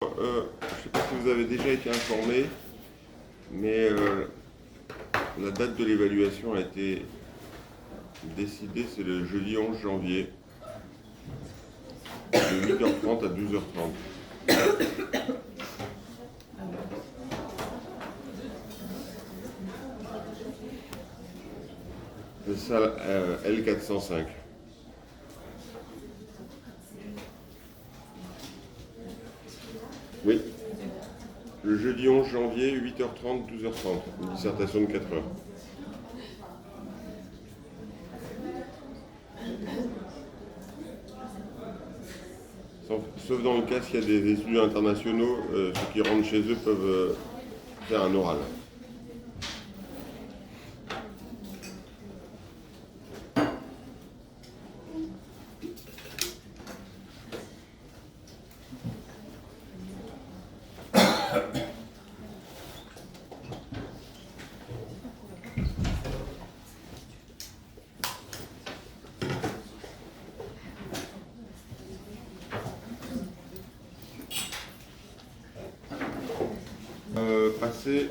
Je ne sais pas si vous avez déjà été informé, mais la date de l'évaluation a été décidée, c'est le jeudi 11 janvier, de 8h30 à 12h30. C'est ça, L405. Oui, le jeudi 11 janvier, 8h30, 12h30, une dissertation de 4 heures. Sauf dans le cas s'il y a des étudiants internationaux, ceux qui rentrent chez eux peuvent faire un oral. Passer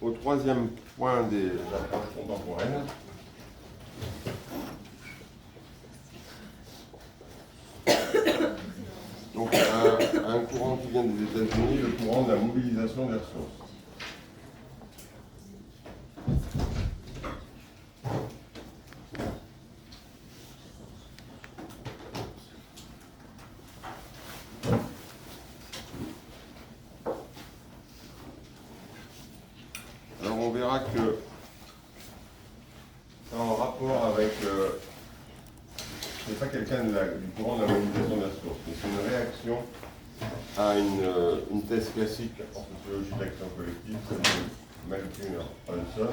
au troisième point des approches contemporaines. Donc un courant qui vient des États-Unis, le courant de la mobilisation des ressources. Alors on verra que c'est en rapport avec, c'est pas quelqu'un du courant de la mobilisation des ressources, mais c'est une réaction à une thèse classique en sociologie de l'action collective, celle de Malcolm Hanson.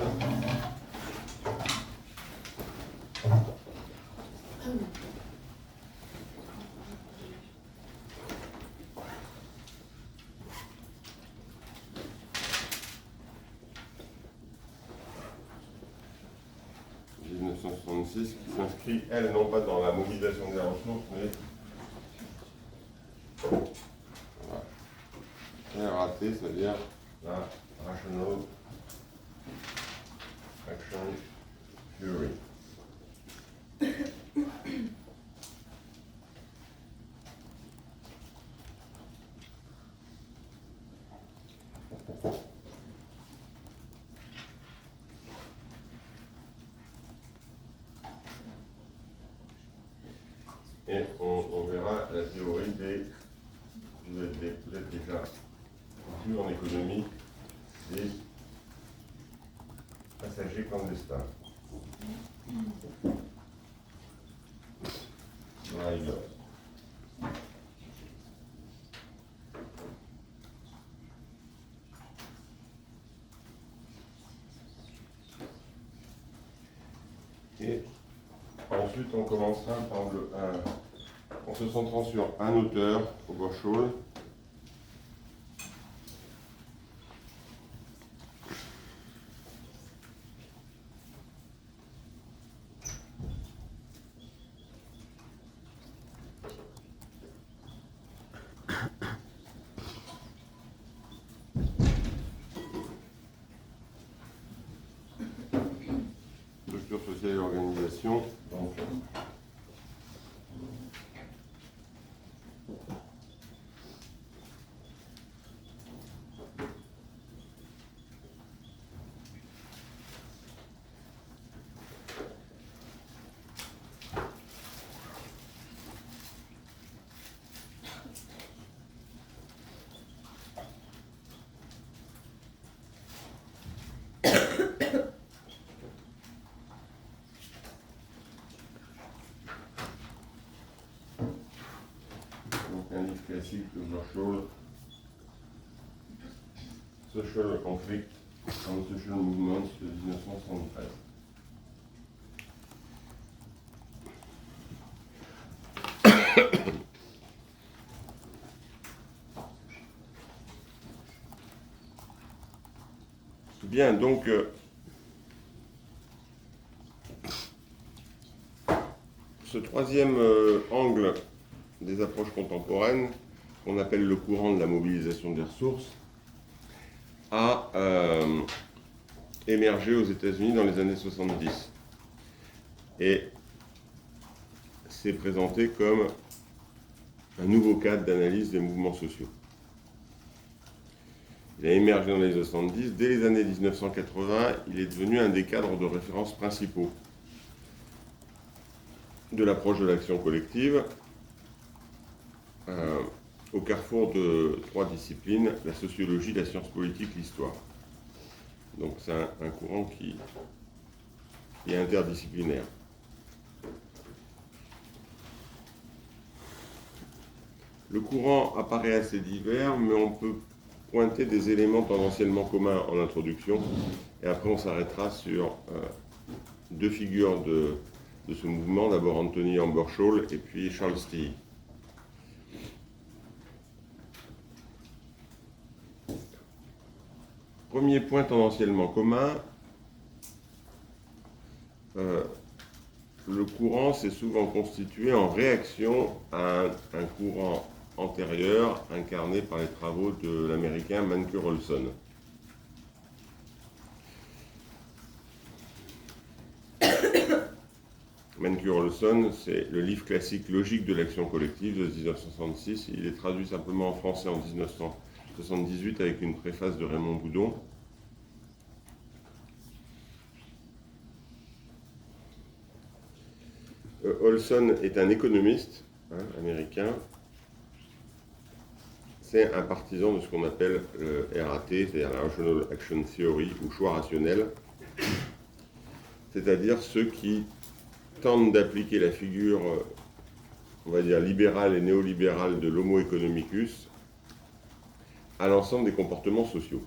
Qui s'inscrit, elle, non pas dans la mobilisation des ressources, mais voilà. RAT, c'est-à-dire la Rational Action Theory. Et on verra la théorie des, vous êtes déjà vu en économie, des passagers clandestins. Voilà. Et ensuite, on commencera par en se centrant sur un auteur, Oberschol. Structure sociale et organisation. Donc, un livre classique de Oberschol, Social Conflict and Social Movements de 1973. Bien, donc ce troisième angle des approches contemporaines, qu'on appelle le courant de la mobilisation des ressources, a émergé aux États-Unis dans les années 70 et s'est présenté comme un nouveau cadre d'analyse des mouvements sociaux. Il a émergé dans les années 70. Dès les années 1980, il est devenu un des cadres de référence principaux de l'approche de l'action collective, au carrefour de trois disciplines, la sociologie, la science politique, l'histoire. Donc c'est un courant qui est interdisciplinaire. Le courant apparaît assez divers, mais on peut pointer des éléments tendanciellement communs en introduction, et après on s'arrêtera sur deux figures de ce mouvement, d'abord Anthony Ambershall et puis Charles Stee. Premier point tendanciellement commun, le courant s'est souvent constitué en réaction à un courant antérieur incarné par les travaux de l'américain Mancur Olson. Mancur Olson, c'est le livre classique Logique de l'action collective de 1966. Il est traduit simplement en français en 1978 avec une préface de Raymond Boudon. Olson est un économiste américain. C'est un partisan de ce qu'on appelle le RAT, c'est-à-dire la Rational Action Theory, ou choix rationnel, c'est-à-dire ceux qui tentent d'appliquer la figure, on va dire, libérale et néolibérale de l'homo economicus à l'ensemble des comportements sociaux.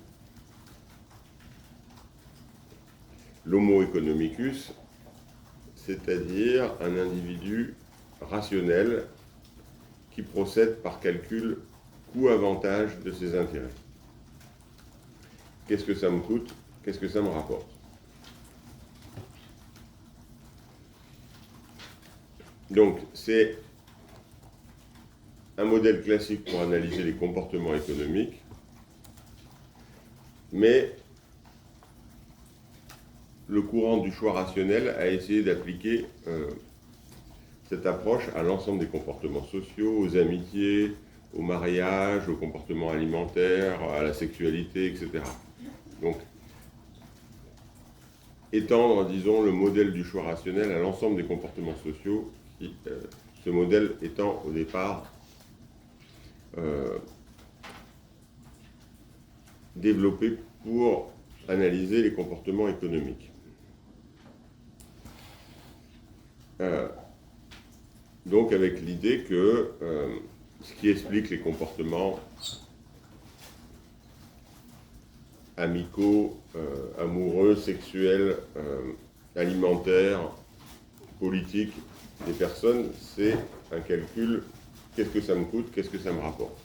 L'homo economicus, c'est-à-dire un individu rationnel qui procède par calcul coût-avantage de ses intérêts. Qu'est-ce que ça me coûte? Qu'est-ce que ça me rapporte? Donc, c'est un modèle classique pour analyser les comportements économiques, mais le courant du choix rationnel a essayé d'appliquer cette approche à l'ensemble des comportements sociaux, aux amitiés, au mariage, au comportement alimentaire, à la sexualité, etc. Donc, étendre, disons, le modèle du choix rationnel à l'ensemble des comportements sociaux, ce modèle étant au départ développé pour analyser les comportements économiques. Donc avec l'idée que ce qui explique les comportements amicaux, amoureux, sexuels, alimentaires, politiques des personnes, c'est un calcul, qu'est-ce que ça me coûte, qu'est-ce que ça me rapporte.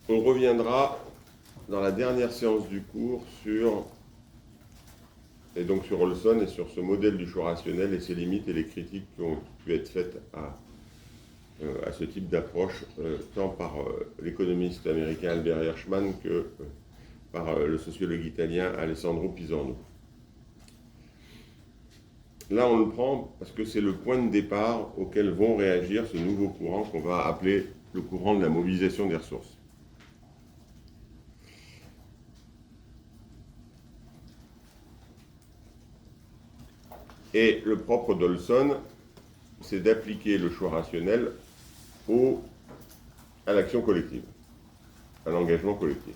On reviendra dans la dernière séance du cours sur Olson et sur ce modèle du choix rationnel et ses limites et les critiques qui ont pu être faites à ce type d'approche, tant par l'économiste américain Albert Hirschman que par le sociologue italien Alessandro Pisano. Là, on le prend parce que c'est le point de départ auquel vont réagir ce nouveau courant qu'on va appeler le courant de la mobilisation des ressources. Et le propre d'Olson, c'est d'appliquer le choix rationnel à l'action collective, à l'engagement collectif.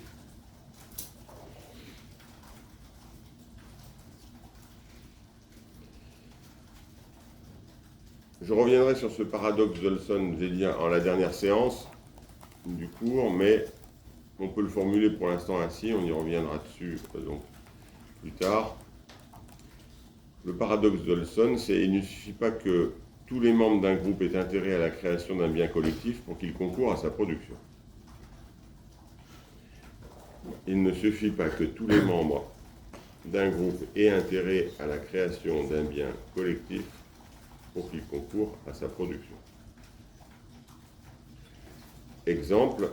Je reviendrai sur ce paradoxe d'Olson, j'ai dit en la dernière séance du cours, mais on peut le formuler pour l'instant ainsi, on y reviendra dessus donc plus tard. Le paradoxe d'Olson, c'est qu'il ne suffit pas que tous les membres d'un groupe aient intérêt à la création d'un bien collectif pour qu'il concourt à sa production. Il ne suffit pas que tous les membres d'un groupe aient intérêt à la création d'un bien collectif pour qu'il concourt à sa production. exemple,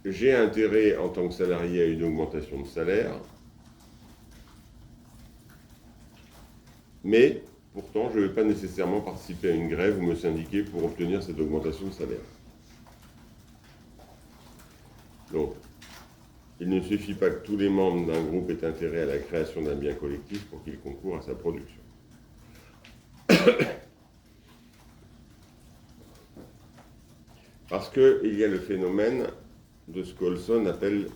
j'ai intérêt en tant que salarié à une augmentation de salaire, mais pourtant je ne vais pas nécessairement participer à une grève ou me syndiquer pour obtenir cette augmentation de salaire. Donc, il ne suffit pas que tous les membres d'un groupe aient intérêt à la création d'un bien collectif pour qu'il concourt à sa production. Parce qu'il y a le phénomène de ce qu'Olson appelle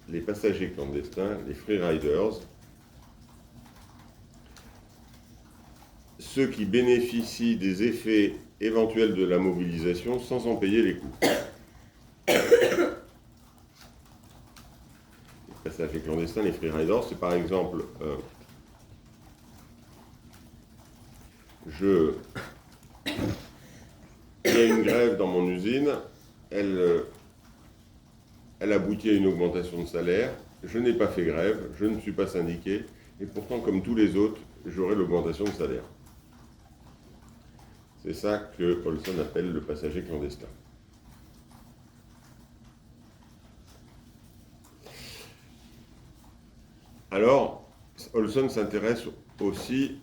les passagers clandestins, les free riders, ceux qui bénéficient des effets éventuels de la mobilisation sans en payer les coûts. Les passagers clandestins, les free riders, c'est par exemple il y a une grève dans mon usine, elle aboutit à une augmentation de salaire, je n'ai pas fait grève, je ne suis pas syndiqué, et pourtant, comme tous les autres, j'aurai l'augmentation de salaire. C'est ça que Olson appelle le passager clandestin. Alors, Olson s'intéresse aussi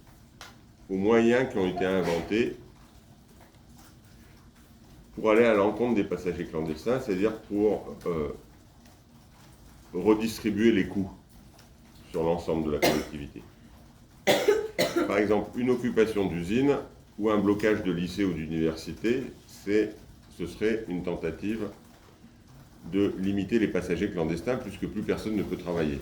aux moyens qui ont été inventés pour aller à l'encontre des passagers clandestins, c'est-à-dire pour redistribuer les coûts sur l'ensemble de la collectivité. Par exemple, une occupation d'usine ou un blocage de lycée ou d'université, ce serait une tentative de limiter les passagers clandestins puisque plus personne ne peut travailler.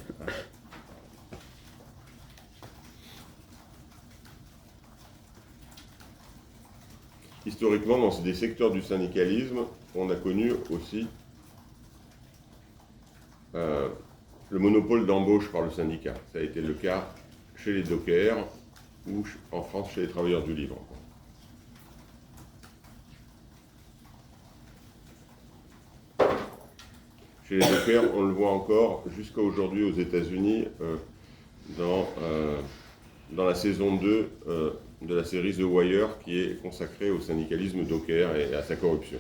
Historiquement, dans des secteurs du syndicalisme, on a connu aussi le monopole d'embauche par le syndicat. Ça a été le cas chez les dockers ou en France chez les travailleurs du livre. Chez les dockers, on le voit encore jusqu'à aujourd'hui aux États-Unis dans la saison 2 de la série The Wire qui est consacrée au syndicalisme docker et à sa corruption.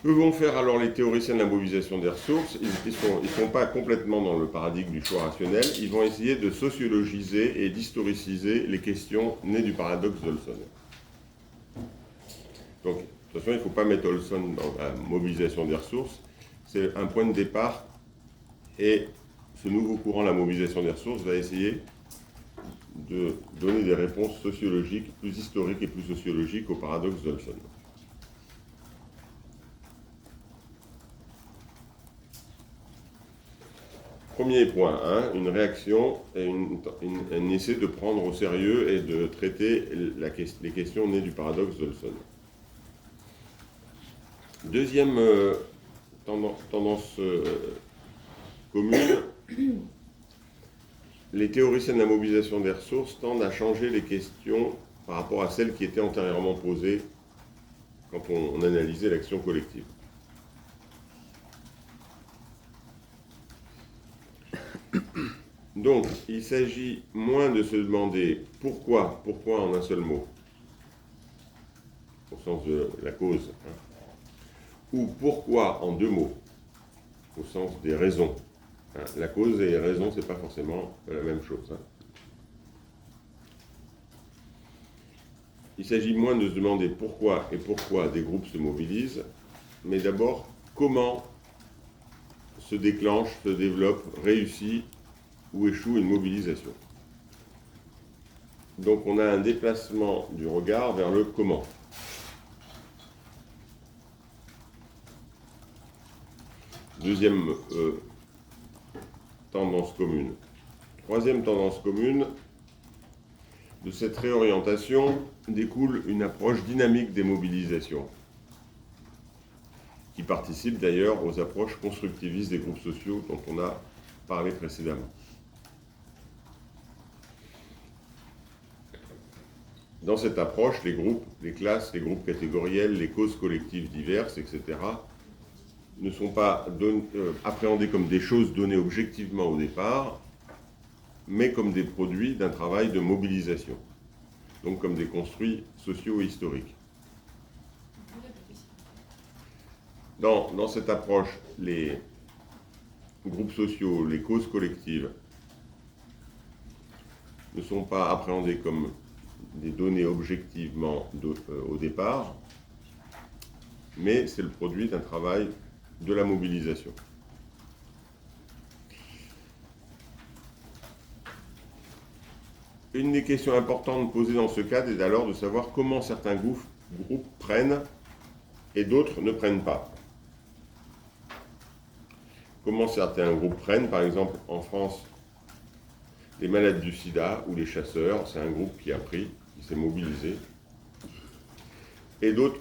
Que vont faire alors les théoriciens de la mobilisation des ressources? Ils ne sont pas complètement dans le paradigme du choix rationnel, ils vont essayer de sociologiser et d'historiciser les questions nées du paradoxe d'Olson. Donc, de toute façon, il ne faut pas mettre Olson dans la mobilisation des ressources, c'est un point de départ, et ce nouveau courant, la mobilisation des ressources, va essayer de donner des réponses sociologiques, plus historiques et plus sociologiques au paradoxe d'Olson. Premier point, une réaction et un essai de prendre au sérieux et de traiter les questions nées du paradoxe d'Olson. Deuxième tendance commune, les théoriciens de la mobilisation des ressources tendent à changer les questions par rapport à celles qui étaient antérieurement posées quand on analysait l'action collective. Donc, il s'agit moins de se demander pourquoi en un seul mot, au sens de la cause, ou pourquoi en deux mots, au sens des raisons. La cause et les raisons, ce n'est pas forcément la même chose. Il s'agit moins de se demander pourquoi des groupes se mobilisent, mais d'abord comment se déclenche, se développe, réussit ou échoue une mobilisation. Donc on a un déplacement du regard vers le comment. Deuxième tendance commune. Troisième tendance commune, de cette réorientation découle une approche dynamique des mobilisations, qui participe d'ailleurs aux approches constructivistes des groupes sociaux dont on a parlé précédemment. Dans cette approche, les groupes, les classes, les groupes catégoriels, les causes collectives diverses, etc., ne sont pas appréhendés comme des choses données objectivement au départ, mais comme des produits d'un travail de mobilisation, donc comme des construits sociaux et historiques. Dans cette approche, les groupes sociaux, les causes collectives ne sont pas appréhendés comme des données objectivement au départ, mais c'est le produit d'un travail de la mobilisation. Une des questions importantes posées dans ce cadre est alors de savoir comment certains groupes prennent et d'autres ne prennent pas. Comment certains groupes prennent, par exemple en France, les malades du sida ou les chasseurs, c'est un groupe qui a pris, qui s'est mobilisé. Et d'autres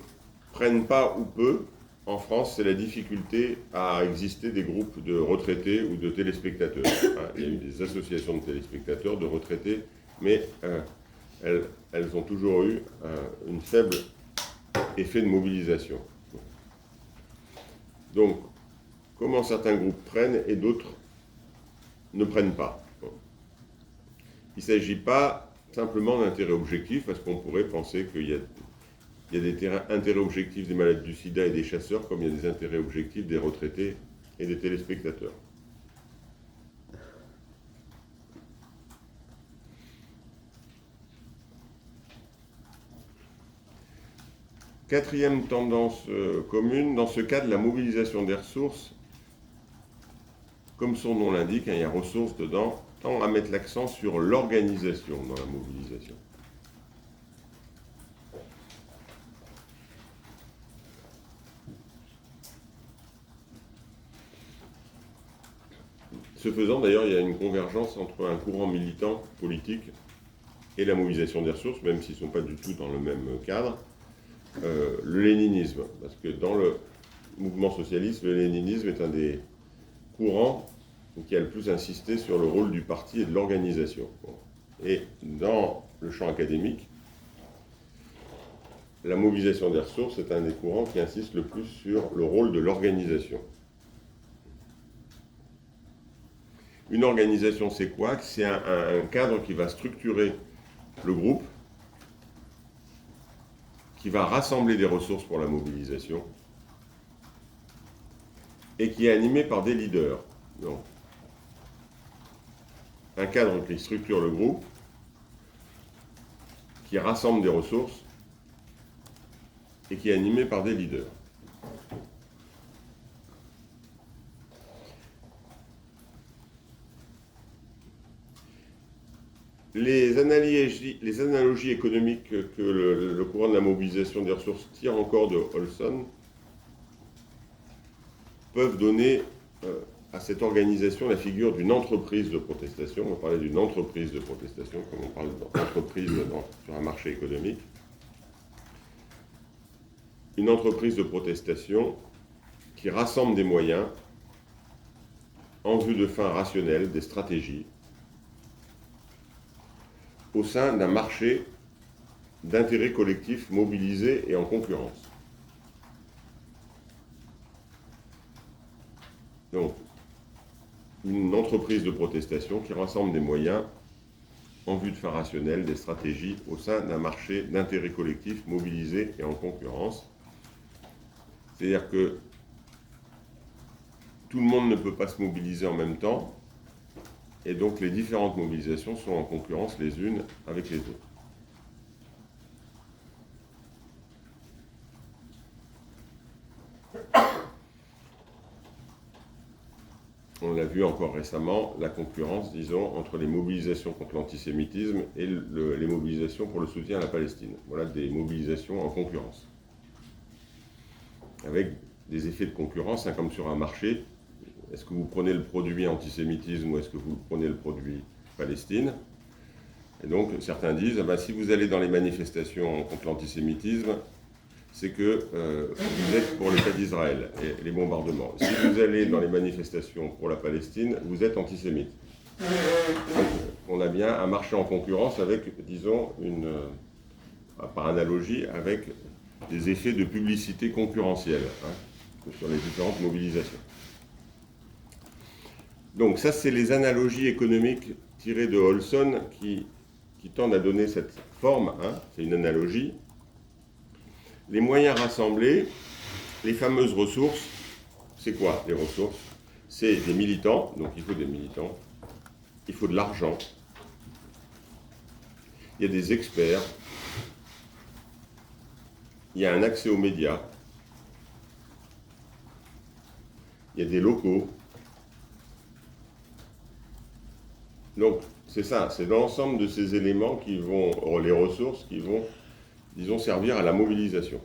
prennent pas ou peu. En France, c'est la difficulté à exister des groupes de retraités ou de téléspectateurs. Il y a eu des associations de téléspectateurs, de retraités, mais elles ont toujours eu un faible effet de mobilisation. Donc, comment certains groupes prennent et d'autres ne prennent pas. Il ne s'agit pas simplement d'intérêt objectif, parce qu'on pourrait penser qu'il y a des intérêts objectifs des malades du sida et des chasseurs, comme il y a des intérêts objectifs des retraités et des téléspectateurs. Quatrième tendance commune, dans ce cadre, la mobilisation des ressources, comme son nom l'indique, il y a ressources dedans, tend à mettre l'accent sur l'organisation dans la mobilisation. Ce faisant, d'ailleurs, il y a une convergence entre un courant militant politique et la mobilisation des ressources, même s'ils ne sont pas du tout dans le même cadre, le léninisme. Parce que dans le mouvement socialiste, le léninisme est un des courants qui a le plus insisté sur le rôle du parti et de l'organisation. Et dans le champ académique, la mobilisation des ressources est un des courants qui insiste le plus sur le rôle de l'organisation. Une organisation, c'est quoi? C'est un cadre qui va structurer le groupe, qui va rassembler des ressources pour la mobilisation, et qui est animé par des leaders. Donc, un cadre qui structure le groupe, qui rassemble des ressources, et qui est animé par des leaders. Les analogies économiques que le courant de la mobilisation des ressources tire encore de Olson peuvent donner à cette organisation la figure d'une entreprise de protestation. On va parler d'une entreprise de protestation, comme on parle d'entreprise sur un marché économique. Une entreprise de protestation qui rassemble des moyens en vue de fins rationnelles, des stratégies, au sein d'un marché d'intérêts collectifs mobilisés et en concurrence. Donc, une entreprise de protestation qui rassemble des moyens en vue de fins rationnelles, des stratégies au sein d'un marché d'intérêts collectifs mobilisés et en concurrence. C'est-à-dire que tout le monde ne peut pas se mobiliser en même temps, et donc les différentes mobilisations sont en concurrence les unes avec les autres. On l'a vu encore récemment, la concurrence, disons, entre les mobilisations contre l'antisémitisme et les mobilisations pour le soutien à la Palestine. Voilà des mobilisations en concurrence. Avec des effets de concurrence, comme sur un marché. Est-ce que vous prenez le produit antisémitisme ou est-ce que vous prenez le produit Palestine? Et donc, certains disent, si vous allez dans les manifestations contre l'antisémitisme, c'est que vous êtes pour l'État d'Israël et les bombardements. Si vous allez dans les manifestations pour la Palestine, vous êtes antisémite. Donc, on a bien un marché en concurrence avec, disons, par analogie, avec des effets de publicité concurrentielle. sur les différentes mobilisations. Donc ça, c'est les analogies économiques tirées de Olson qui tendent à donner cette forme, hein, c'est une analogie. Les moyens rassemblés, les fameuses ressources, c'est quoi les ressources? C'est des militants, donc il faut des militants, il faut de l'argent, il y a des experts, il y a un accès aux médias, il y a des locaux. Donc c'est ça, c'est l'ensemble de ces éléments qui vont, les ressources qui vont, disons, servir à la mobilisation.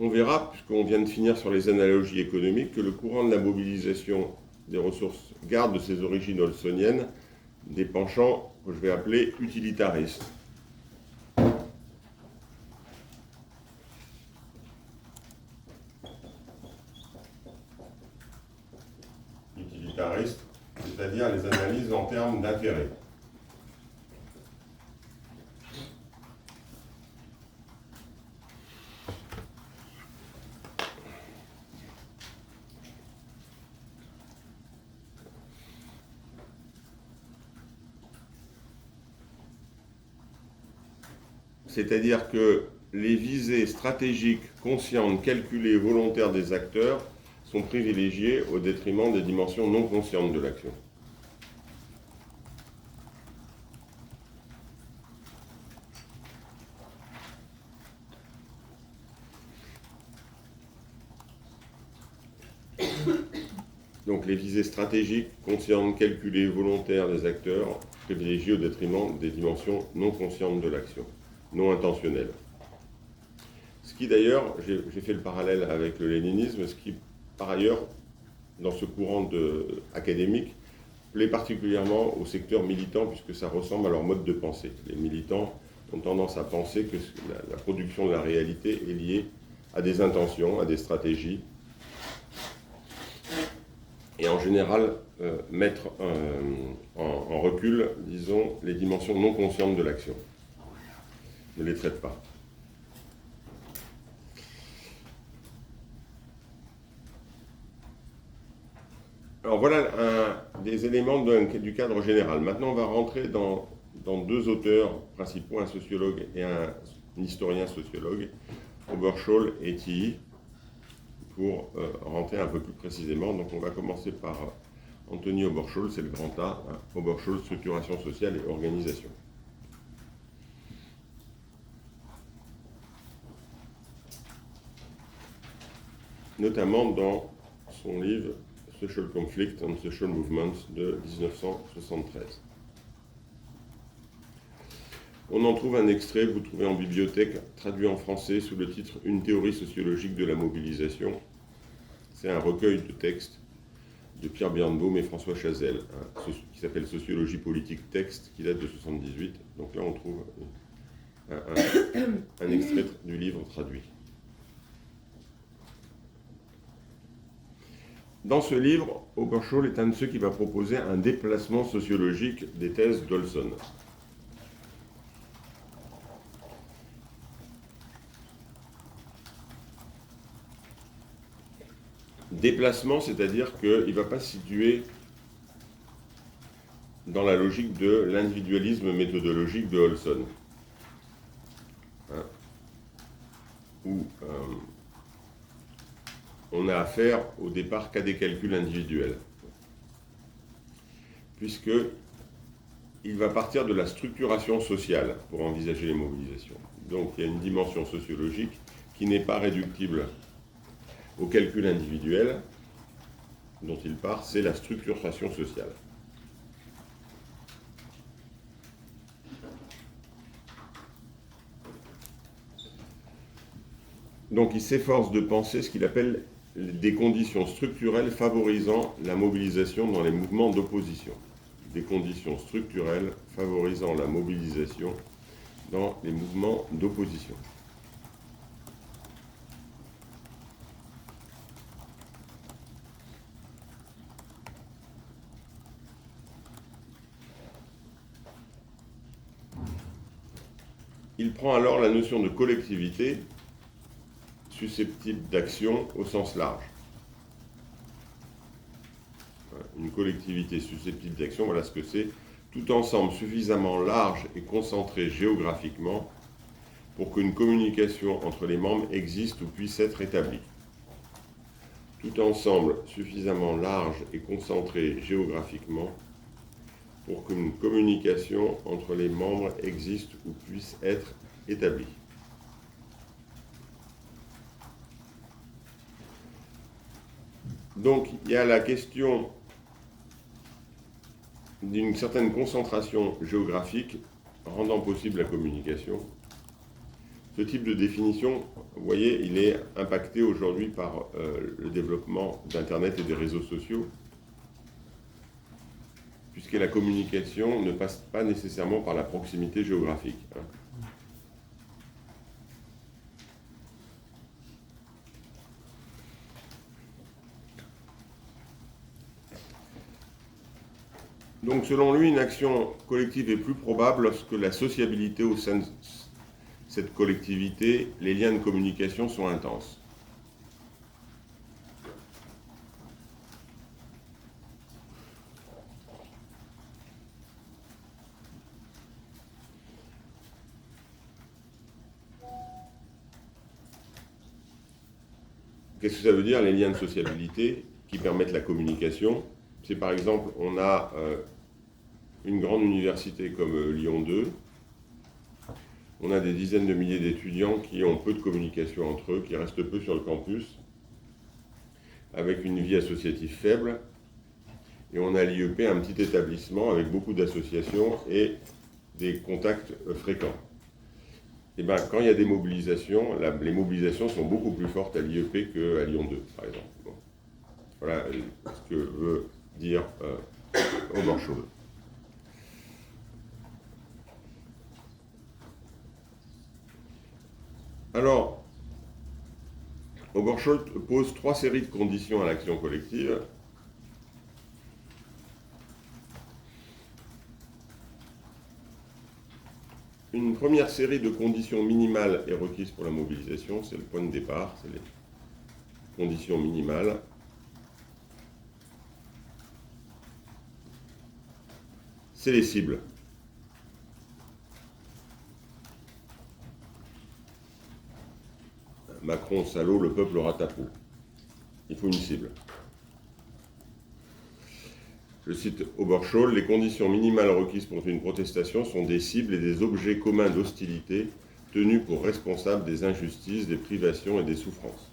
On verra, puisqu'on vient de finir sur les analogies économiques, que le courant de la mobilisation des ressources garde de ses origines olsoniennes des penchants que je vais appeler utilitaristes. Utilitaristes, c'est-à-dire les analyses en termes d'intérêt. C'est-à-dire que les visées stratégiques, conscientes, calculées et volontaires des acteurs sont privilégiées au détriment des dimensions non conscientes de l'action. Donc les visées stratégiques, conscientes, calculées, volontaires des acteurs privilégiées au détriment des dimensions non conscientes de l'action, non intentionnelles. Ce qui d'ailleurs, j'ai fait le parallèle avec le léninisme, ce qui par ailleurs, dans ce courant académique, plaît particulièrement au secteur militant puisque ça ressemble à leur mode de pensée. Les militants ont tendance à penser que la production de la réalité est liée à des intentions, à des stratégies, et en général mettre en recul, disons, les dimensions non conscientes de l'action. Ne les traite pas. Alors voilà des éléments du cadre général. Maintenant, on va rentrer dans deux auteurs principaux, un sociologue et un historien sociologue, Oberschol et Tilly, pour rentrer un peu plus précisément. Donc on va commencer par Anthony Oberschol, c'est le grand A, hein, Oberschol, structuration sociale et organisation. Notamment dans son livre Social Conflict and Social Movements de 1973. On en trouve un extrait, vous trouvez en bibliothèque, traduit en français sous le titre « Une théorie sociologique de la mobilisation ». C'est un recueil de textes de Pierre Birnbaum et François Chazelle, hein, qui s'appelle « Sociologie politique texte », qui date de 1978. Donc là, on trouve un extrait du livre traduit. Dans ce livre, Oberschol est un de ceux qui va proposer un déplacement sociologique des thèses d'Olson. Déplacement, c'est-à-dire qu'il ne va pas se situer dans la logique de l'individualisme méthodologique de Olson, hein, où on a affaire au départ qu'à des calculs individuels, puisqu'il va partir de la structuration sociale pour envisager les mobilisations. Donc il y a une dimension sociologique qui n'est pas réductible au calcul individuel dont il part, c'est la structuration sociale. Donc il s'efforce de penser ce qu'il appelle des conditions structurelles favorisant la mobilisation dans les mouvements d'opposition. Des conditions structurelles favorisant la mobilisation dans les mouvements d'opposition. il prend alors la notion de collectivité susceptible d'action au sens large. Une collectivité susceptible d'action, voilà ce que c'est. Tout ensemble suffisamment large et concentré géographiquement pour qu'une communication entre les membres existe ou puisse être établie. Tout ensemble suffisamment large et concentré géographiquement pour qu'une communication entre les membres existe ou puisse être établie. Donc, il y a la question d'une certaine concentration géographique rendant possible la communication. Ce type de définition, vous voyez, il est impacté aujourd'hui par le développement d'Internet et des réseaux sociaux, puisque la communication ne passe pas nécessairement par la proximité géographique. Donc, selon lui, une action collective est plus probable lorsque la sociabilité au sein de cette collectivité, les liens de communication sont intenses. Qu'est-ce que ça veut dire, les liens de sociabilité qui permettent la communication? C'est par exemple, on a une grande université comme Lyon 2, on a des dizaines de milliers d'étudiants qui ont peu de communication entre eux, qui restent peu sur le campus, avec une vie associative faible, et on a l'IEP, un petit établissement avec beaucoup d'associations et des contacts fréquents. Et bien, quand il y a des mobilisations, les mobilisations sont beaucoup plus fortes à l'IEP qu'à Lyon 2, par exemple. Bon. Voilà ce que veut dire Oberschol. Alors, Oberschol pose 3 séries de conditions à l'action collective. Une première série de conditions minimales est requise pour la mobilisation, c'est le point de départ, c'est les conditions minimales. C'est les cibles. Macron, salaud, le peuple aura ta peau. Il faut une cible. Je cite Oberschol, les conditions minimales requises pour une protestation sont des cibles et des objets communs d'hostilité tenus pour responsables des injustices, des privations et des souffrances.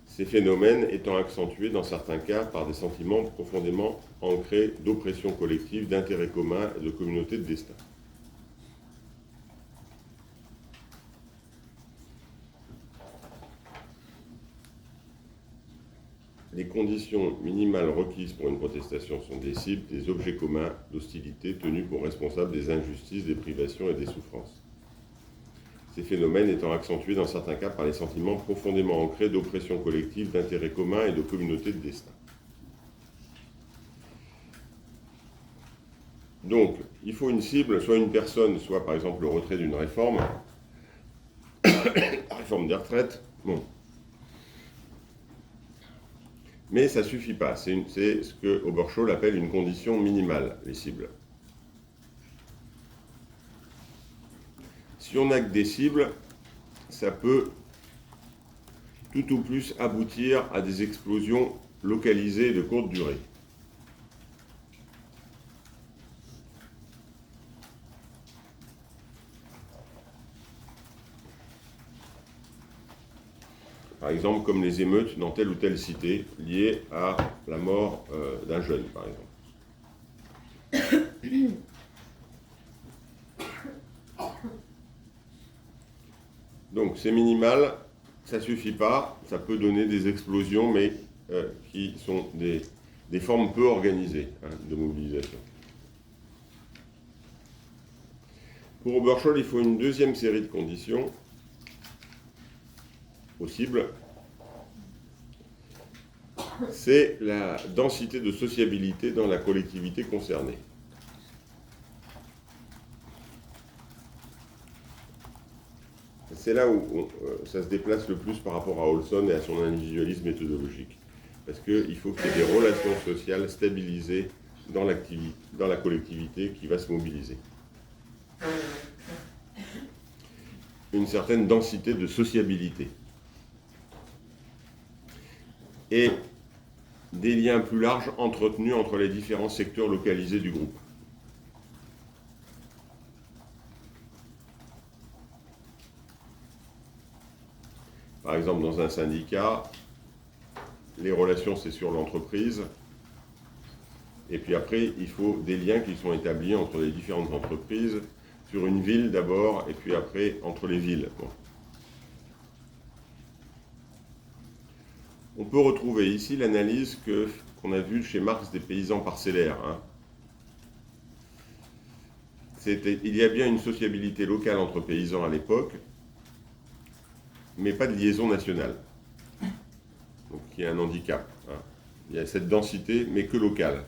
Ces phénomènes étant accentués dans certains cas par des sentiments profondément ancrés d'oppression collective, d'intérêt commun et de communauté de destin. Les conditions minimales requises pour une protestation sont des cibles, des objets communs d'hostilité tenus pour responsables des injustices, des privations et des souffrances. Ces phénomènes étant accentués dans certains cas par les sentiments profondément ancrés d'oppression collective, d'intérêt commun et de communauté de destin. Donc, il faut une cible, soit une personne, soit par exemple le retrait d'une réforme, la réforme des retraites. Bon. Mais ça ne suffit pas. C'est ce que Oberschol appelle une condition minimale, les cibles. Si on n'a que des cibles, ça peut tout au plus aboutir à des explosions localisées de courte durée. Par exemple, comme les émeutes dans telle ou telle cité, liées à la mort d'un jeune, par exemple. Donc, c'est minimal, ça ne suffit pas, ça peut donner des explosions, mais qui sont des formes peu organisées de mobilisation. Pour Oberschol, il faut une deuxième série de conditions possibles. C'est la densité de sociabilité dans la collectivité concernée. c'est là où ça se déplace le plus par rapport à Olson et à son individualisme méthodologique. Parce qu'il faut qu'il y ait des relations sociales stabilisées dans la collectivité qui va se mobiliser. Une certaine densité de sociabilité. Et des liens plus larges entretenus entre les différents secteurs localisés du groupe. Par exemple, dans un syndicat, les relations, c'est sur l'entreprise. Et puis après, il faut des liens qui sont établis entre les différentes entreprises, sur une ville d'abord, et puis après, entre les villes. Bon. On peut retrouver ici l'analyse qu'on a vue chez Marx des paysans parcellaires. Hein. Il y a bien une sociabilité locale entre paysans à l'époque, mais pas de liaison nationale. Donc il y a un handicap. Hein. Il y a cette densité, mais que locale.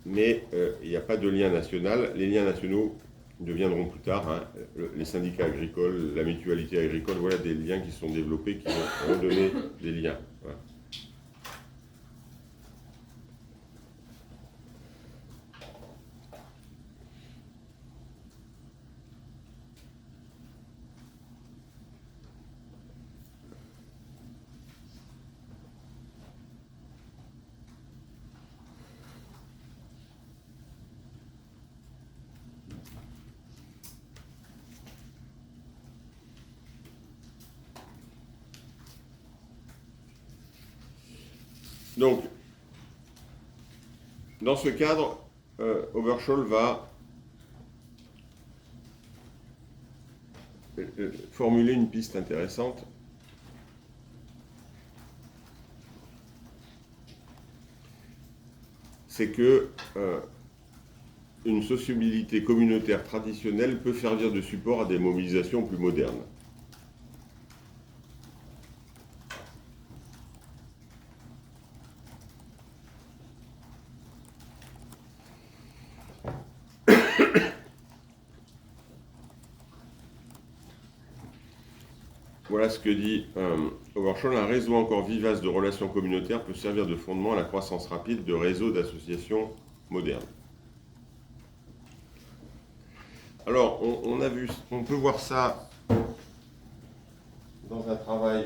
Mais il n'y a pas de lien national. Les liens nationaux deviendront plus tard, hein, les syndicats agricoles, la mutualité agricole, voilà des liens qui sont développés, qui vont redonner des liens. Voilà. Donc, dans ce cadre, Oberschol va formuler une piste intéressante. C'est que une sociabilité communautaire traditionnelle peut servir de support à des mobilisations plus modernes. Voilà ce que dit Oberschol. Un réseau encore vivace de relations communautaires peut servir de fondement à la croissance rapide de réseaux d'associations modernes. Alors, on peut voir ça dans un travail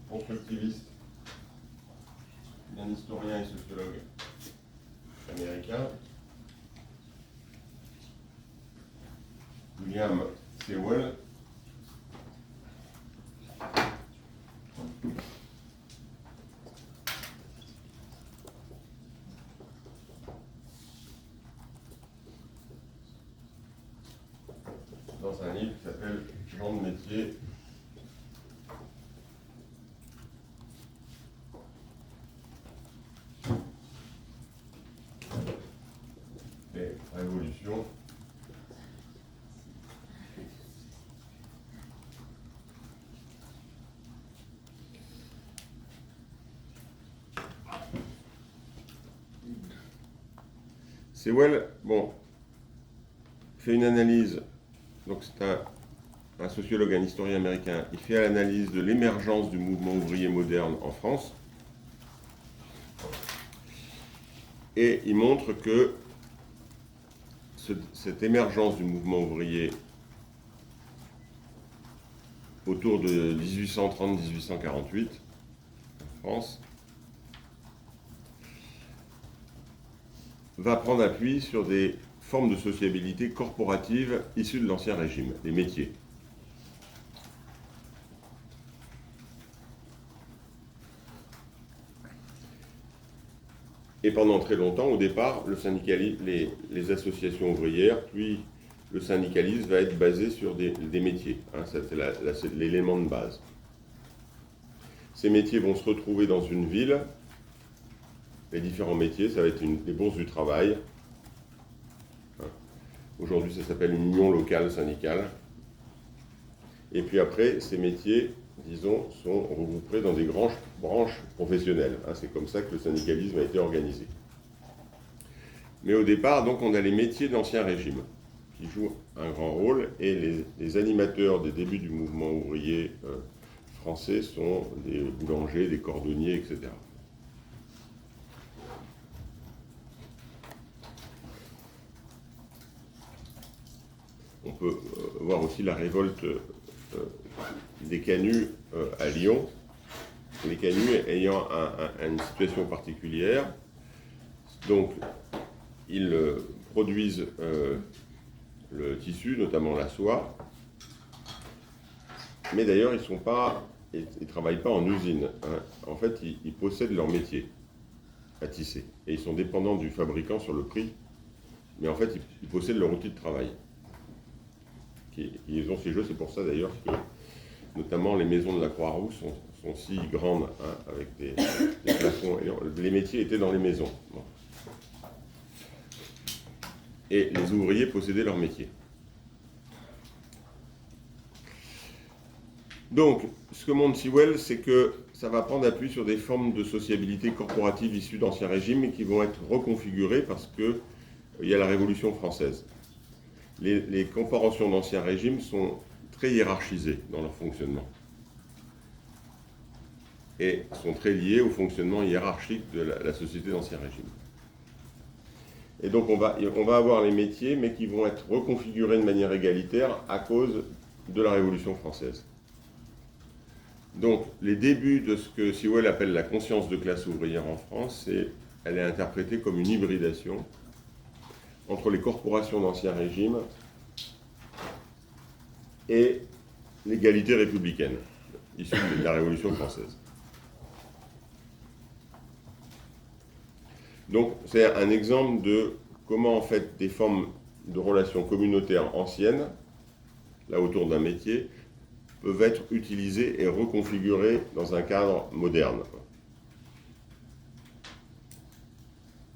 constructiviste d'un historien et sociologue américain, William Sewell. Dans un livre qui s'appelle Gens de métier. Et révolution. Sewell, bon, fait une analyse, donc c'est un sociologue, un historien américain, il fait l'analyse de l'émergence du mouvement ouvrier moderne en France, et il montre que cette émergence du mouvement ouvrier autour de 1830-1848 en France va prendre appui sur des formes de sociabilité corporative issues de l'Ancien Régime, des métiers. Et pendant très longtemps, au départ, les associations ouvrières, puis le syndicalisme va être basé sur des métiers. Hein, c'est l'élément de base. Ces métiers vont se retrouver dans une ville. Les différents métiers, ça va être les bourses du travail. Hein. Aujourd'hui, ça s'appelle une union locale syndicale. Et puis après, ces métiers, disons, sont regroupés dans des branches professionnelles. Hein. C'est comme ça que le syndicalisme a été organisé. Mais au départ, donc, on a les métiers d'Ancien Régime. qui jouent un grand rôle, et les animateurs des débuts du mouvement ouvrier français sont des boulangers, des cordonniers, etc. On peut voir aussi la révolte des canuts à Lyon, les canuts ayant une situation particulière. Donc, ils produisent le tissu, notamment la soie, mais d'ailleurs, ils ne travaillent pas en usine. Hein. En fait, ils possèdent leur métier à tisser, et ils sont dépendants du fabricant sur le prix, mais en fait, ils possèdent leur outil de travail. Ils ont ces jeux, c'est pour ça d'ailleurs que, notamment, les maisons de la Croix-Rouge sont si grandes, hein, avec des plafonds. Les métiers étaient dans les maisons. Bon. Et les ouvriers possédaient leur métier. Donc, ce que montre Sewell, c'est que ça va prendre appui sur des formes de sociabilité corporative issues d'Ancien Régime et qui vont être reconfigurées parce qu'il y a la Révolution française. Les corporations d'Ancien Régime sont très hiérarchisées dans leur fonctionnement et sont très liées au fonctionnement hiérarchique de la société d'Ancien Régime. Et donc on va avoir les métiers, mais qui vont être reconfigurés de manière égalitaire à cause de la Révolution française. Donc les débuts de ce que Sewell appelle la conscience de classe ouvrière en France, elle est interprétée comme une hybridation entre les corporations d'Ancien Régime et l'égalité républicaine, issue de la Révolution française. Donc, c'est un exemple de comment, en fait, des formes de relations communautaires anciennes, là autour d'un métier, peuvent être utilisées et reconfigurées dans un cadre moderne.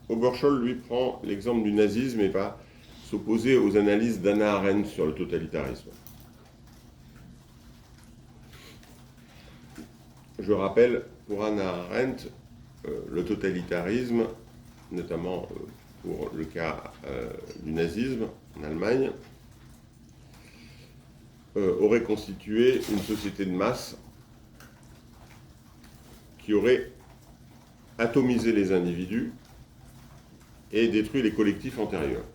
Oberschol, lui, prend l'exemple du nazisme et va s'opposer aux analyses d'Hannah Arendt sur le totalitarisme. Je rappelle, pour Hannah Arendt, le totalitarisme, notamment pour le cas du nazisme en Allemagne, aurait constitué une société de masse qui aurait atomisé les individus et détruit les collectifs antérieurs.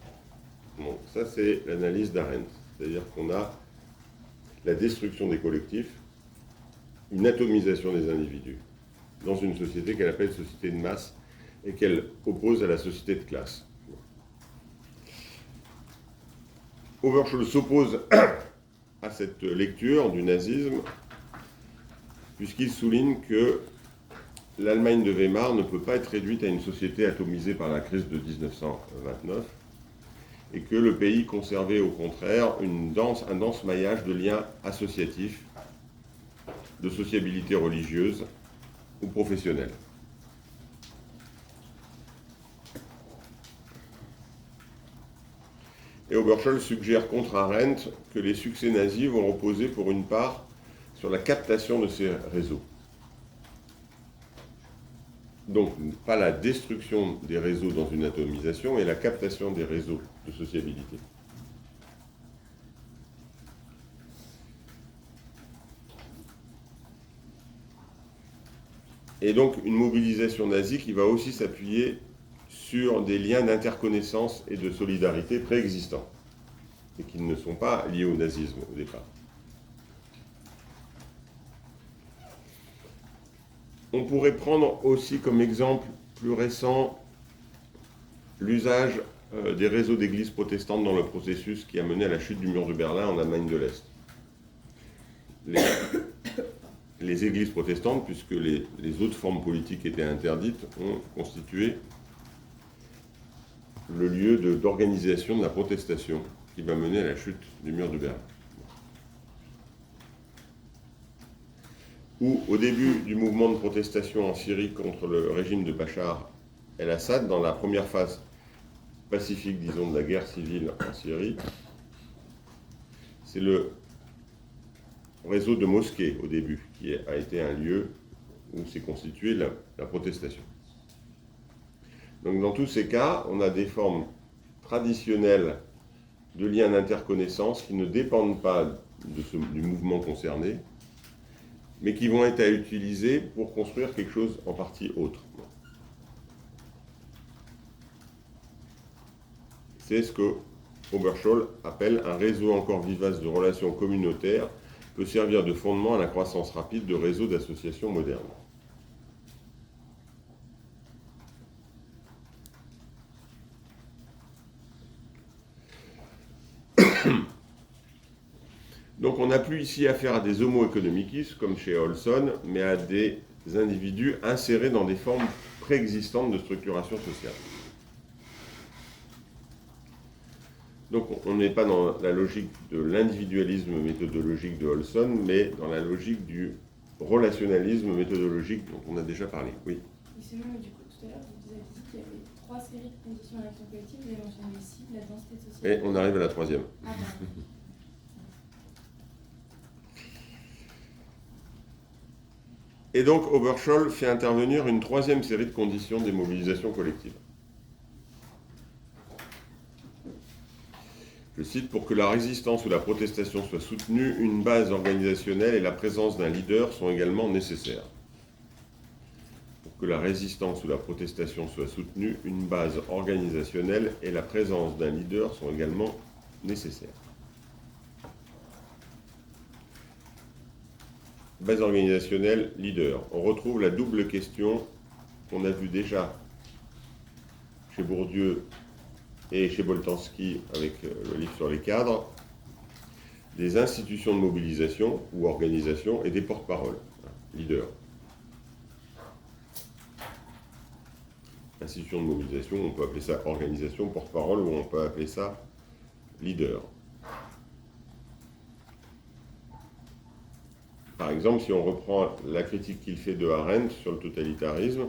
Bon, ça c'est l'analyse d'Arendt, c'est-à-dire qu'on a la destruction des collectifs, une atomisation des individus dans une société qu'elle appelle société de masse et qu'elle oppose à la société de classe. Oberschol s'oppose à cette lecture du nazisme puisqu'il souligne que l'Allemagne de Weimar ne peut pas être réduite à une société atomisée par la crise de 1929 et que le pays conservait au contraire un dense maillage de liens associatifs, de sociabilité religieuse ou professionnelle. Et Oberschol suggère contre Arendt que les succès nazis vont reposer pour une part sur la captation de ces réseaux. Donc, pas la destruction des réseaux dans une atomisation, mais la captation des réseaux de sociabilité. Et donc, une mobilisation nazie qui va aussi s'appuyer sur des liens d'interconnaissance et de solidarité préexistants, et qui ne sont pas liés au nazisme au départ. On pourrait prendre aussi comme exemple plus récent l'usage des réseaux d'églises protestantes dans le processus qui a mené à la chute du mur de Berlin en Allemagne de l'Est. Les églises protestantes, puisque les autres formes politiques étaient interdites, ont constitué le lieu d'organisation de la protestation qui va mener à la chute du mur de Berlin. Ou au début du mouvement de protestation en Syrie contre le régime de Bachar el-Assad, dans la première phase pacifique, disons, de la guerre civile en Syrie, c'est le réseau de mosquées au début qui a été un lieu où s'est constituée la protestation. Donc dans tous ces cas, on a des formes traditionnelles de liens d'interconnaissance qui ne dépendent pas du mouvement concerné, mais qui vont être à utiliser pour construire quelque chose en partie autre. C'est ce que Oberschall appelle un réseau encore vivace de relations communautaires peut servir de fondement à la croissance rapide de réseaux d'associations modernes. Donc on n'a plus ici affaire à des homo economicus, comme chez Olson, mais à des individus insérés dans des formes préexistantes de structuration sociale. Donc on n'est pas dans la logique de l'individualisme méthodologique de Olson, mais dans la logique du relationnalisme méthodologique dont on a déjà parlé. Oui. Et sinon, du coup, tout à l'heure, vous avez dit qu'il y avait 3 séries de conditions à l'action collective, vous avez mentionné les cibles, la densité sociale. Et on arrive à la troisième. Ah, pardon. Et donc Oberschall fait intervenir une troisième série de conditions des mobilisations collectives. Je cite, pour que la résistance ou la protestation soit soutenue, une base organisationnelle et la présence d'un leader sont également nécessaires. Pour que la résistance ou la protestation soit soutenue, une base organisationnelle et la présence d'un leader sont également nécessaires. Base organisationnelle, leader. On retrouve la double question qu'on a vue déjà chez Bourdieu et chez Boltanski avec le livre sur les cadres, des institutions de mobilisation ou organisation et des porte-paroles, leaders. Institution de mobilisation, on peut appeler ça organisation, porte-parole, ou on peut appeler ça leader. Par exemple, si on reprend la critique qu'il fait de Arendt sur le totalitarisme,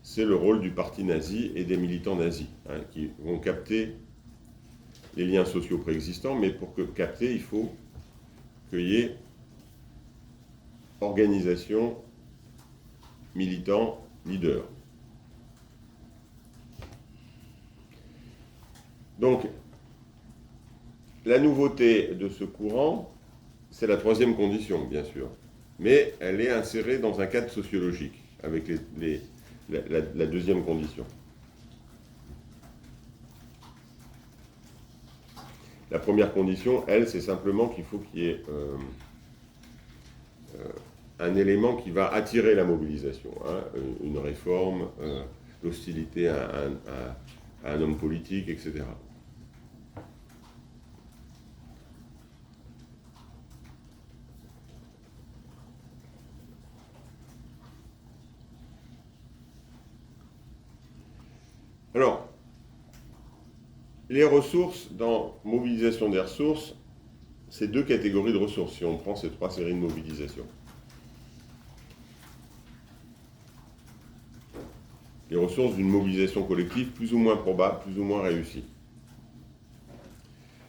c'est le rôle du parti nazi et des militants nazis, qui vont capter les liens sociaux préexistants, mais pour capter, il faut qu'il y ait organisation, militants, leaders. Donc, la nouveauté de ce courant, c'est la troisième condition, bien sûr, mais elle est insérée dans un cadre sociologique, avec la deuxième condition. La première condition, elle, c'est simplement qu'il faut qu'il y ait un élément qui va attirer la mobilisation, une réforme, l'hostilité à un homme politique, etc. Alors, les ressources, dans mobilisation des ressources, c'est deux catégories de ressources, si on prend ces trois séries de mobilisation. Les ressources d'une mobilisation collective plus ou moins probable, plus ou moins réussie.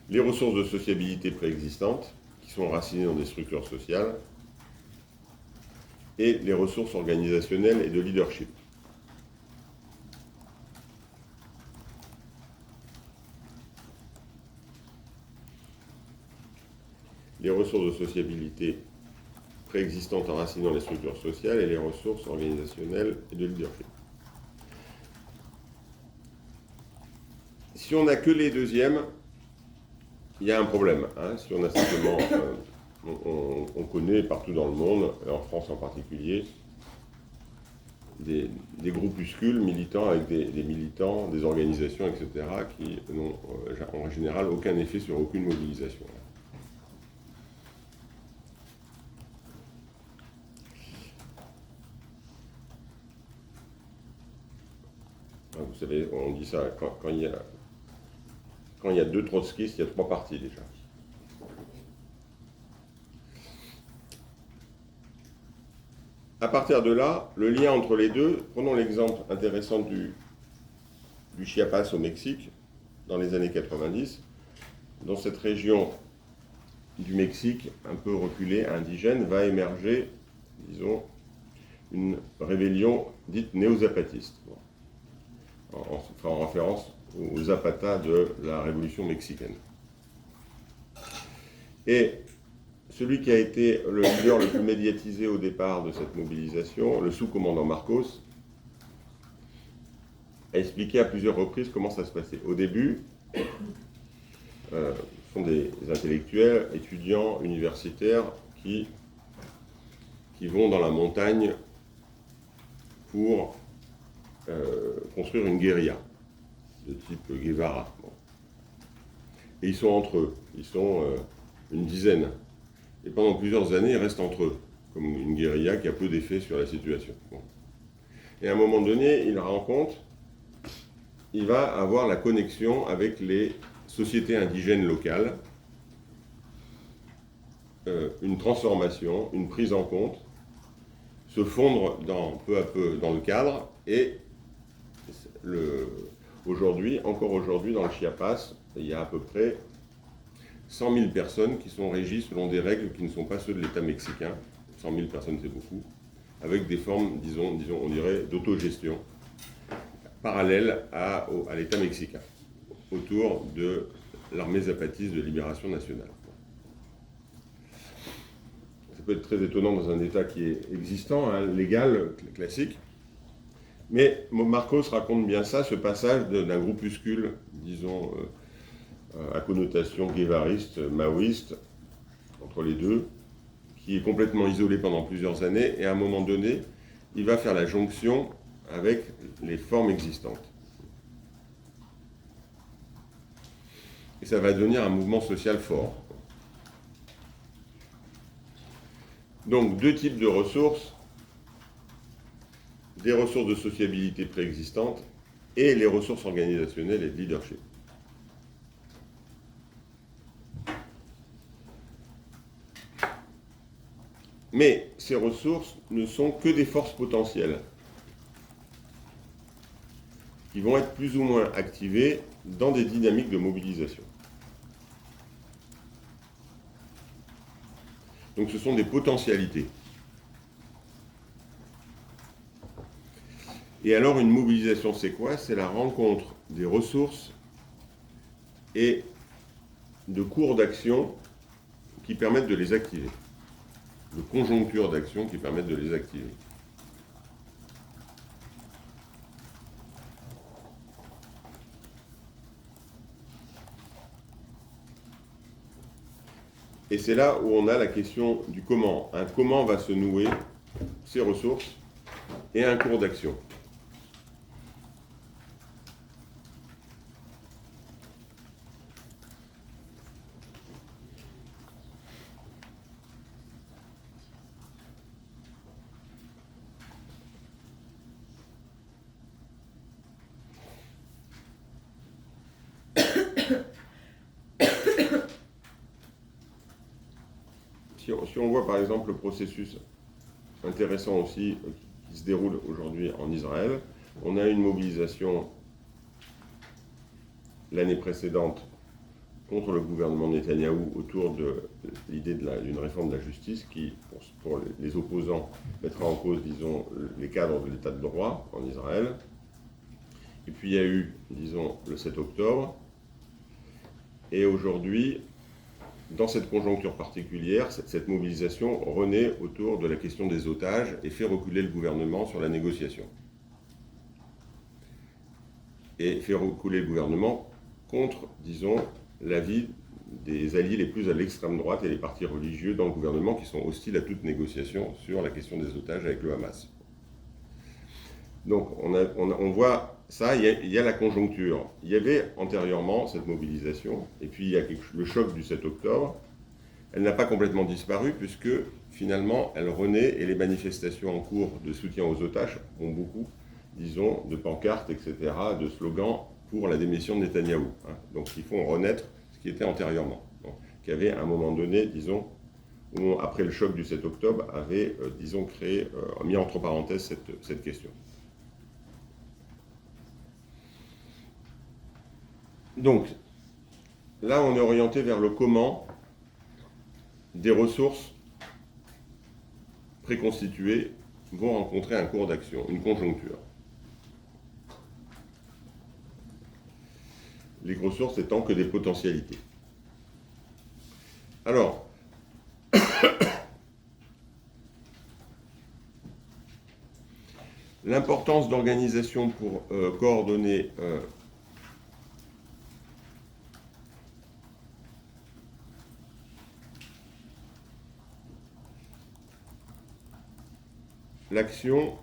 Les ressources de sociabilité préexistantes, qui sont enracinées dans des structures sociales, et les ressources organisationnelles et de leadership. Les ressources de sociabilité préexistantes enracinées dans les structures sociales et les ressources organisationnelles et de leadership. Si on n'a que les deuxièmes, il y a un problème. Si on a simplement, on connaît partout dans le monde, et en France en particulier, des groupuscules militants avec des militants, des organisations, etc., qui n'ont en général aucun effet sur aucune mobilisation. Vous savez, on dit ça, quand il y a deux trotskistes, il y a trois partis déjà. À partir de là, le lien entre les deux, prenons l'exemple intéressant du Chiapas au Mexique, dans les années 90, dans cette région du Mexique, un peu reculée, indigène, va émerger, disons, une rébellion dite néo-zapatiste, en référence aux Zapata de la révolution mexicaine. Et celui qui a été le leader le plus médiatisé au départ de cette mobilisation, le sous-commandant Marcos, a expliqué à plusieurs reprises comment ça se passait. Au début, ce sont des intellectuels, étudiants, universitaires qui vont dans la montagne pour construire une guérilla de type Guevara. Bon. Et ils sont entre eux, ils sont une dizaine. Et pendant plusieurs années, ils restent entre eux, comme une guérilla qui a peu d'effet sur la situation. Bon. Et à un moment donné, il va avoir la connexion avec les sociétés indigènes locales, une transformation, une prise en compte, se fondre peu à peu dans le cadre, et encore aujourd'hui, dans le Chiapas, il y a à peu près 100 000 personnes qui sont régies selon des règles qui ne sont pas ceux de l'État mexicain. 100 000 personnes, c'est beaucoup, avec des formes, disons, on dirait, d'autogestion, parallèles à l'État mexicain, autour de l'armée zapatiste de libération nationale. Ça peut être très étonnant dans un État qui est existant, hein, légal, classique. Mais Marcos raconte bien ça, ce passage d'un groupuscule, disons, à connotation guévariste, maoïste, entre les deux, qui est complètement isolé pendant plusieurs années, et à un moment donné, il va faire la jonction avec les formes existantes. Et ça va devenir un mouvement social fort. Donc, deux types de ressources, des ressources de sociabilité préexistantes et les ressources organisationnelles et de leadership. Mais ces ressources ne sont que des forces potentielles qui vont être plus ou moins activées dans des dynamiques de mobilisation. Donc ce sont des potentialités. Et alors une mobilisation, c'est quoi? C'est la rencontre des ressources et de cours d'action qui permettent de les activer, de conjonctures d'action qui permettent de les activer. Et c'est là où on a la question du comment. Un comment va se nouer ces ressources et un cours d'action. Si on voit par exemple le processus intéressant aussi qui se déroule aujourd'hui en Israël, on a une mobilisation l'année précédente contre le gouvernement Netanyahou autour de l'idée d'une réforme de la justice qui, pour les opposants, mettra en cause, disons, les cadres de l'état de droit en Israël. Et puis il y a eu, disons, le 7 octobre. Et aujourd'hui, dans cette conjoncture particulière, cette mobilisation renaît autour de la question des otages et fait reculer le gouvernement sur la négociation. Et fait reculer le gouvernement contre, disons, l'avis des alliés les plus à l'extrême droite et les partis religieux dans le gouvernement qui sont hostiles à toute négociation sur la question des otages avec le Hamas. Donc on voit ça, il y a la conjoncture. Il y avait antérieurement cette mobilisation, et puis il y a le choc du 7 octobre. Elle n'a pas complètement disparu, puisque finalement elle renaît, et les manifestations en cours de soutien aux otages ont beaucoup, disons, de pancartes, etc., de slogans pour la démission de Netanyahou. Hein, donc qui font renaître ce qui était antérieurement. Donc, qui avait à un moment donné, disons, après le choc du 7 octobre, avait, disons, mis entre parenthèses cette question. Donc, là, on est orienté vers le comment des ressources préconstituées vont rencontrer un cours d'action, une conjoncture. Les ressources étant que des potentialités. Alors, l'importance d'organisation pour coordonner l'action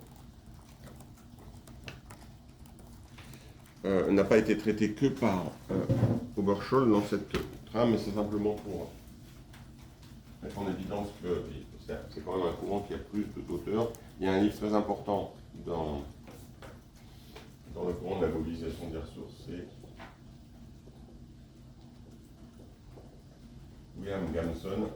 n'a pas été traitée que par Oberschol dans cette trame, mais c'est simplement pour mettre en évidence que c'est quand même un courant qui a plus d'auteurs. Il y a un livre très important dans le courant de la mobilisation des ressources, c'est William Gamson,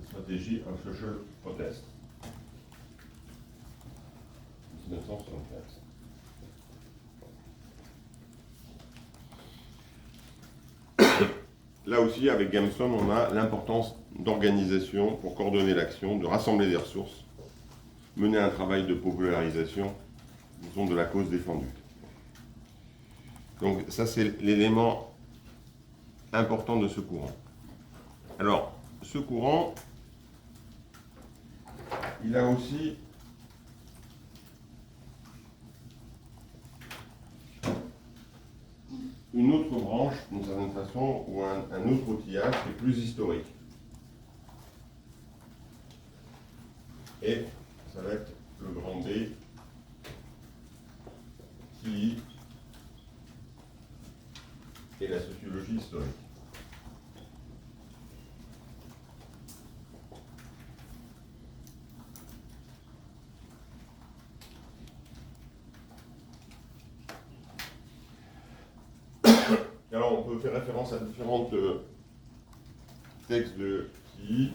Stratégie of Social Protest, 1975. Là aussi, avec Gamson, on a l'importance d'organisation pour coordonner l'action, de rassembler des ressources, mener un travail de popularisation, disons, de la cause défendue. Donc ça, c'est l'élément important de ce courant. Alors, ce courant, il a aussi une autre branche, d'une certaine façon, ou un autre outillage qui est plus historique. Et ça va être le grand B, qui est la sociologie historique. Alors, on peut faire référence à différents textes de qui.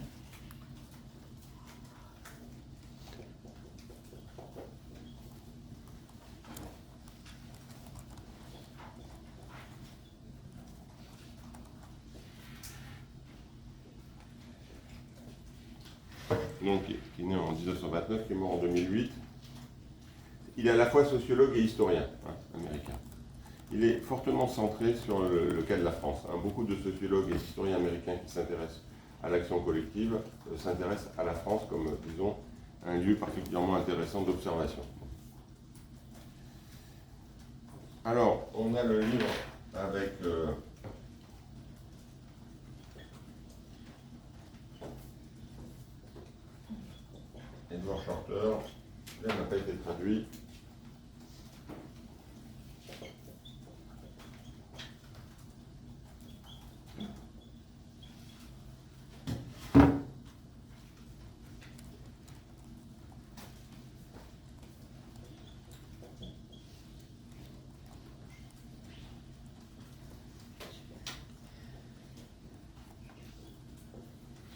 Donc, qui est né en 1929, qui est mort en 2008. Il est à la fois sociologue et historien américain. Il est fortement centré sur le cas de la France. Beaucoup de sociologues et historiens américains qui s'intéressent à l'action collective s'intéressent à la France comme, disons, un lieu particulièrement intéressant d'observation. Alors, on a le livre avec Edward Shorter. Là, il n'a pas été traduit.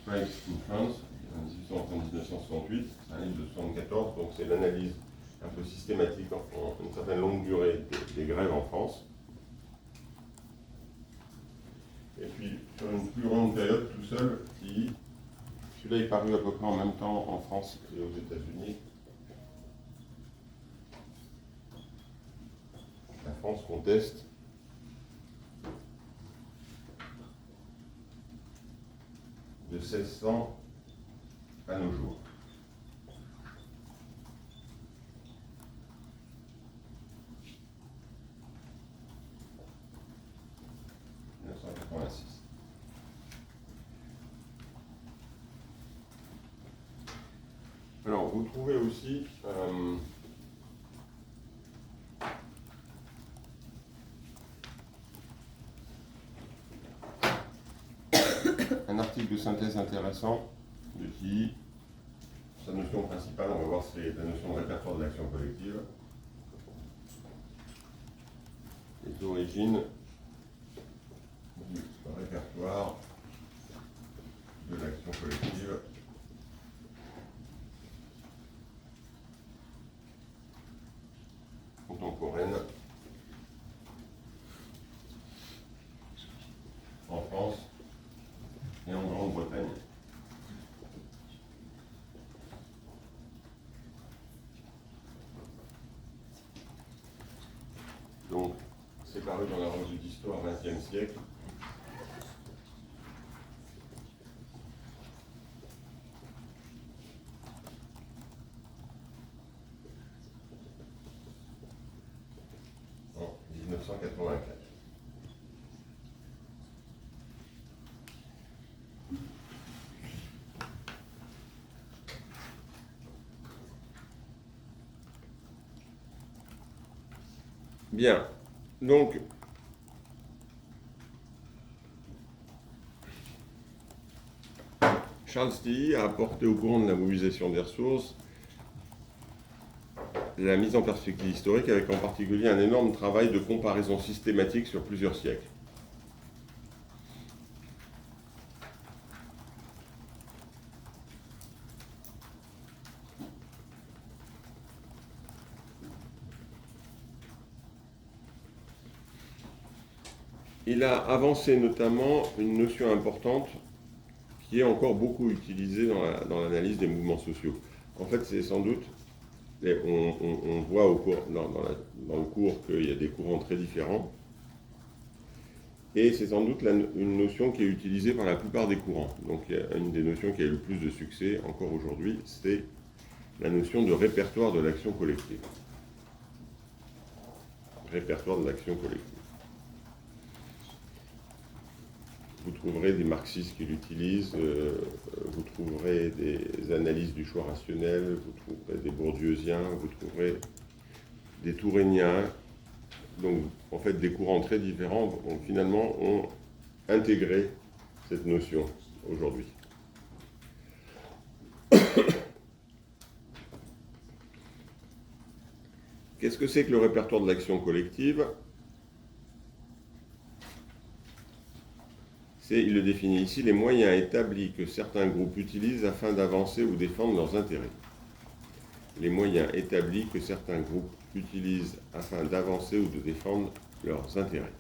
Strikes in France, 1968, c'est un livre de 1974, donc c'est l'analyse un peu systématique en une certaine longue durée des grèves en France. Et puis sur une plus longue période tout seul, celui-là est paru à peu près en même temps en France et aux États-Unis. La France conteste de 1600 à nos jours. Alors, vous trouvez aussi un article de synthèse intéressant de Tilly. Sa notion principale, on va voir, c'est la notion de répertoire de l'action collective. Les origines du répertoire de l'action collective. Contemporaine en France paru dans la revue d'histoire XXe siècle. En 1984. Bien, donc, Charles Tilly a apporté au courant de la mobilisation des ressources la mise en perspective historique, avec en particulier un énorme travail de comparaison systématique sur plusieurs siècles. Il a avancé notamment une notion importante qui est encore beaucoup utilisée dans l'analyse des mouvements sociaux. En fait, c'est sans doute, on voit dans le cours qu'il y a des courants très différents, et c'est sans doute une notion qui est utilisée par la plupart des courants. Donc, une des notions qui a eu le plus de succès encore aujourd'hui, c'est la notion de répertoire de l'action collective. Répertoire de l'action collective. Vous trouverez des marxistes qui l'utilisent, vous trouverez des analyses du choix rationnel, vous trouverez des bourdieusiens, vous trouverez des touréniens. Donc, en fait, des courants très différents, finalement, ont intégré cette notion aujourd'hui. Qu'est-ce que c'est que le répertoire de l'action collective ? Il le définit ici, les moyens établis que certains groupes utilisent afin d'avancer ou défendre leurs intérêts. Les moyens établis que certains groupes utilisent afin d'avancer ou de défendre leurs intérêts.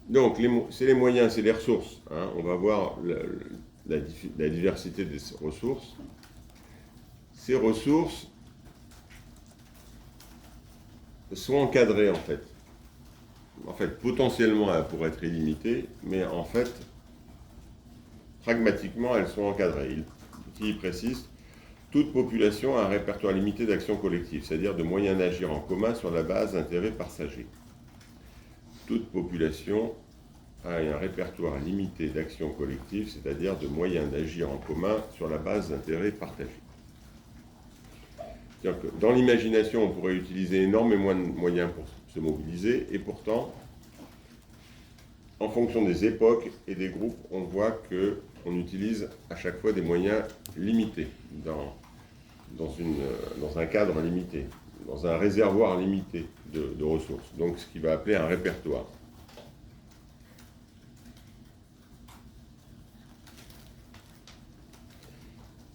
Donc, c'est les moyens, c'est les ressources. Hein. On va voir la diversité des ressources. Ces ressources sont encadrées, en fait. En fait, potentiellement, elles pourraient être illimitées, mais en fait, pragmatiquement, elles sont encadrées. Il précise, toute population a un répertoire limité d'action collective, c'est-à-dire de moyens d'agir en commun sur la base d'intérêts partagés. Toute population a un répertoire limité d'action collective, c'est-à-dire de moyens d'agir en commun sur la base d'intérêts partagés. C'est-à-dire que dans l'imagination, on pourrait utiliser énormément de moyens pour se mobiliser, et pourtant, en fonction des époques et des groupes, on voit qu'on utilise à chaque fois des moyens limités, dans un cadre limité, dans un réservoir limité de ressources. Donc, ce qu'il va appeler un répertoire.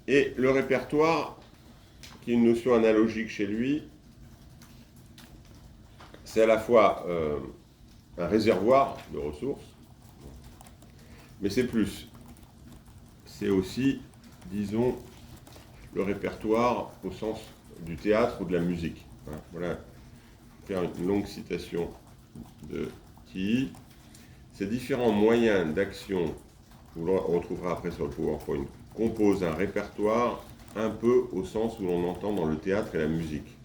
Et le répertoire, qui est une notion analogique chez lui, c'est à la fois un réservoir de ressources, mais c'est plus. C'est aussi, disons, le répertoire au sens du théâtre ou de la musique. Hein, voilà, faire une longue citation de Tilly. Ces différents moyens d'action, vous le retrouverez après sur le PowerPoint, composent un répertoire un peu au sens où l'on entend dans le théâtre et la musique,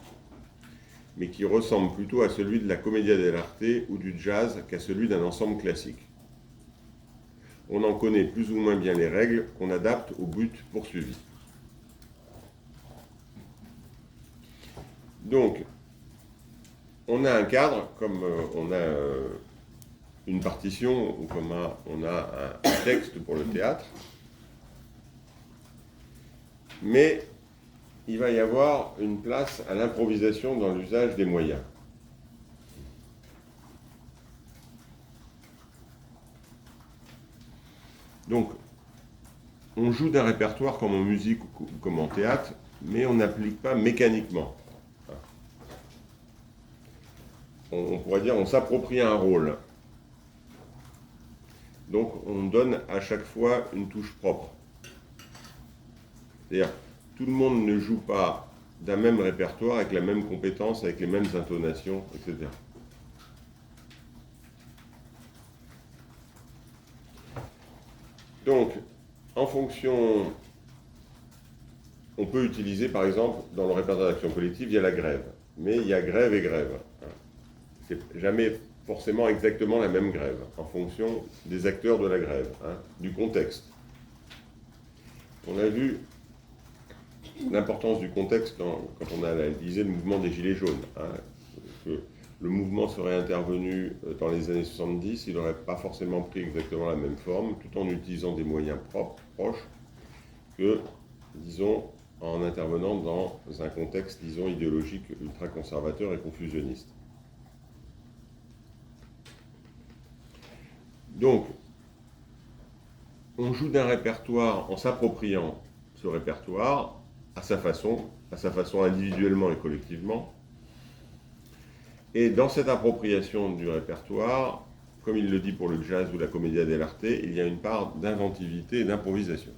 mais qui ressemble plutôt à celui de la commedia dell'arte ou du jazz qu'à celui d'un ensemble classique. On en connaît plus ou moins bien les règles qu'on adapte au but poursuivi. Donc, on a un cadre, comme on a une partition, ou comme on a un texte pour le théâtre, mais il va y avoir une place à l'improvisation dans l'usage des moyens. Donc, on joue d'un répertoire comme en musique ou comme en théâtre, mais on n'applique pas mécaniquement. On pourrait dire on s'approprie un rôle. Donc on donne à chaque fois une touche propre. C'est-à-dire, tout le monde ne joue pas d'un même répertoire avec la même compétence, avec les mêmes intonations, etc. Donc, en fonction, on peut utiliser, par exemple, dans le répertoire d'action collective, il y a la grève. Mais il y a grève et grève. C'est jamais forcément exactement la même grève, en fonction des acteurs de la grève, du contexte. On a vu l'importance du contexte quand on a analysé le mouvement des Gilets jaunes. Que le mouvement serait intervenu dans les années 70, il n'aurait pas forcément pris exactement la même forme, tout en utilisant des moyens proches, que, disons, en intervenant dans un contexte, disons, idéologique ultra-conservateur et confusionniste. Donc, on joue d'un répertoire en s'appropriant ce répertoire à sa façon individuellement et collectivement. Et dans cette appropriation du répertoire, comme il le dit pour le jazz ou la commedia dell'arte, il y a une part d'inventivité et d'improvisation.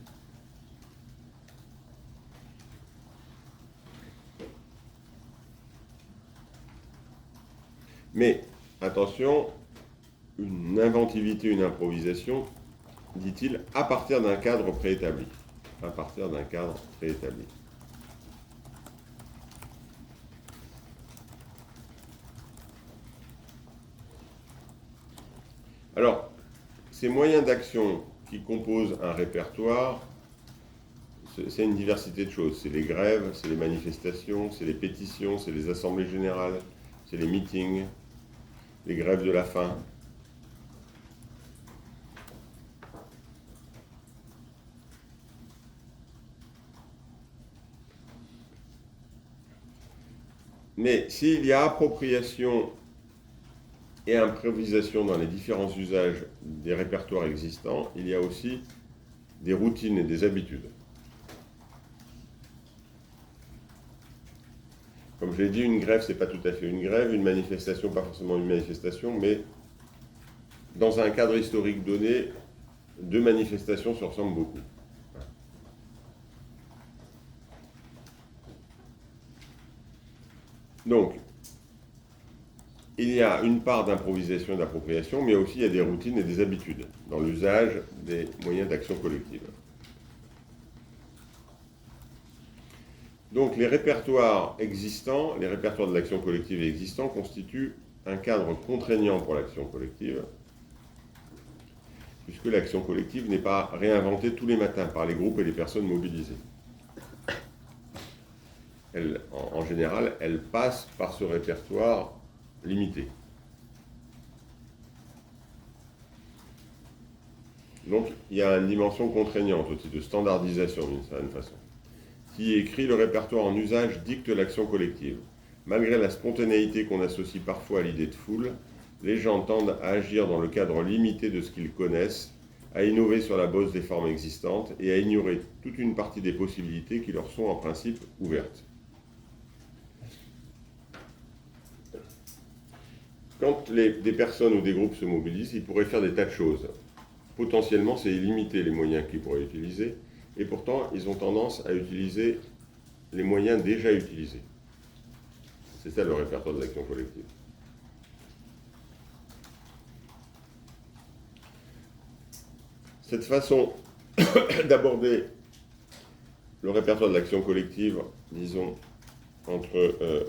Mais, attention, une inventivité, une improvisation, dit-il, à partir d'un cadre préétabli. À partir d'un cadre préétabli. Alors, ces moyens d'action qui composent un répertoire, c'est une diversité de choses. C'est les grèves, c'est les manifestations, c'est les pétitions, c'est les assemblées générales, c'est les meetings, les grèves de la faim. Mais s'il y a appropriation et improvisation dans les différents usages des répertoires existants, il y a aussi des routines et des habitudes. Comme je l'ai dit, une grève, ce n'est pas tout à fait une grève, une manifestation, pas forcément une manifestation, mais dans un cadre historique donné, deux manifestations se ressemblent beaucoup. Donc, il y a une part d'improvisation et d'appropriation, mais aussi il y a des routines et des habitudes dans l'usage des moyens d'action collective. Donc les répertoires existants, les répertoires de l'action collective existants constituent un cadre contraignant pour l'action collective, puisque l'action collective n'est pas réinventée tous les matins par les groupes et les personnes mobilisées. En général, elle passe par ce répertoire limité. Donc, il y a une dimension contraignante aussi, de standardisation d'une certaine façon. Qui écrit le répertoire en usage dicte l'action collective. Malgré la spontanéité qu'on associe parfois à l'idée de foule, les gens tendent à agir dans le cadre limité de ce qu'ils connaissent, à innover sur la base des formes existantes et à ignorer toute une partie des possibilités qui leur sont en principe ouvertes. Quand des personnes ou des groupes se mobilisent, ils pourraient faire des tas de choses. Potentiellement, c'est limiter les moyens qu'ils pourraient utiliser, et pourtant, ils ont tendance à utiliser les moyens déjà utilisés. C'est ça le répertoire de l'action collective. Cette façon d'aborder le répertoire de l'action collective, disons, entre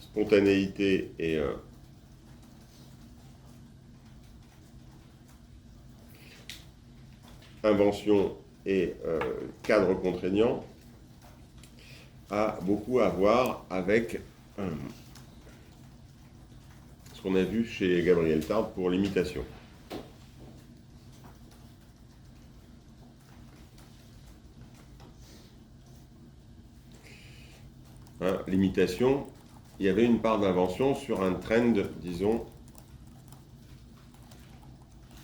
spontanéité et invention et cadre contraignant, a beaucoup à voir avec ce qu'on a vu chez Gabriel Tarde pour l'imitation. L'imitation, il y avait une part d'invention sur un trend, disons,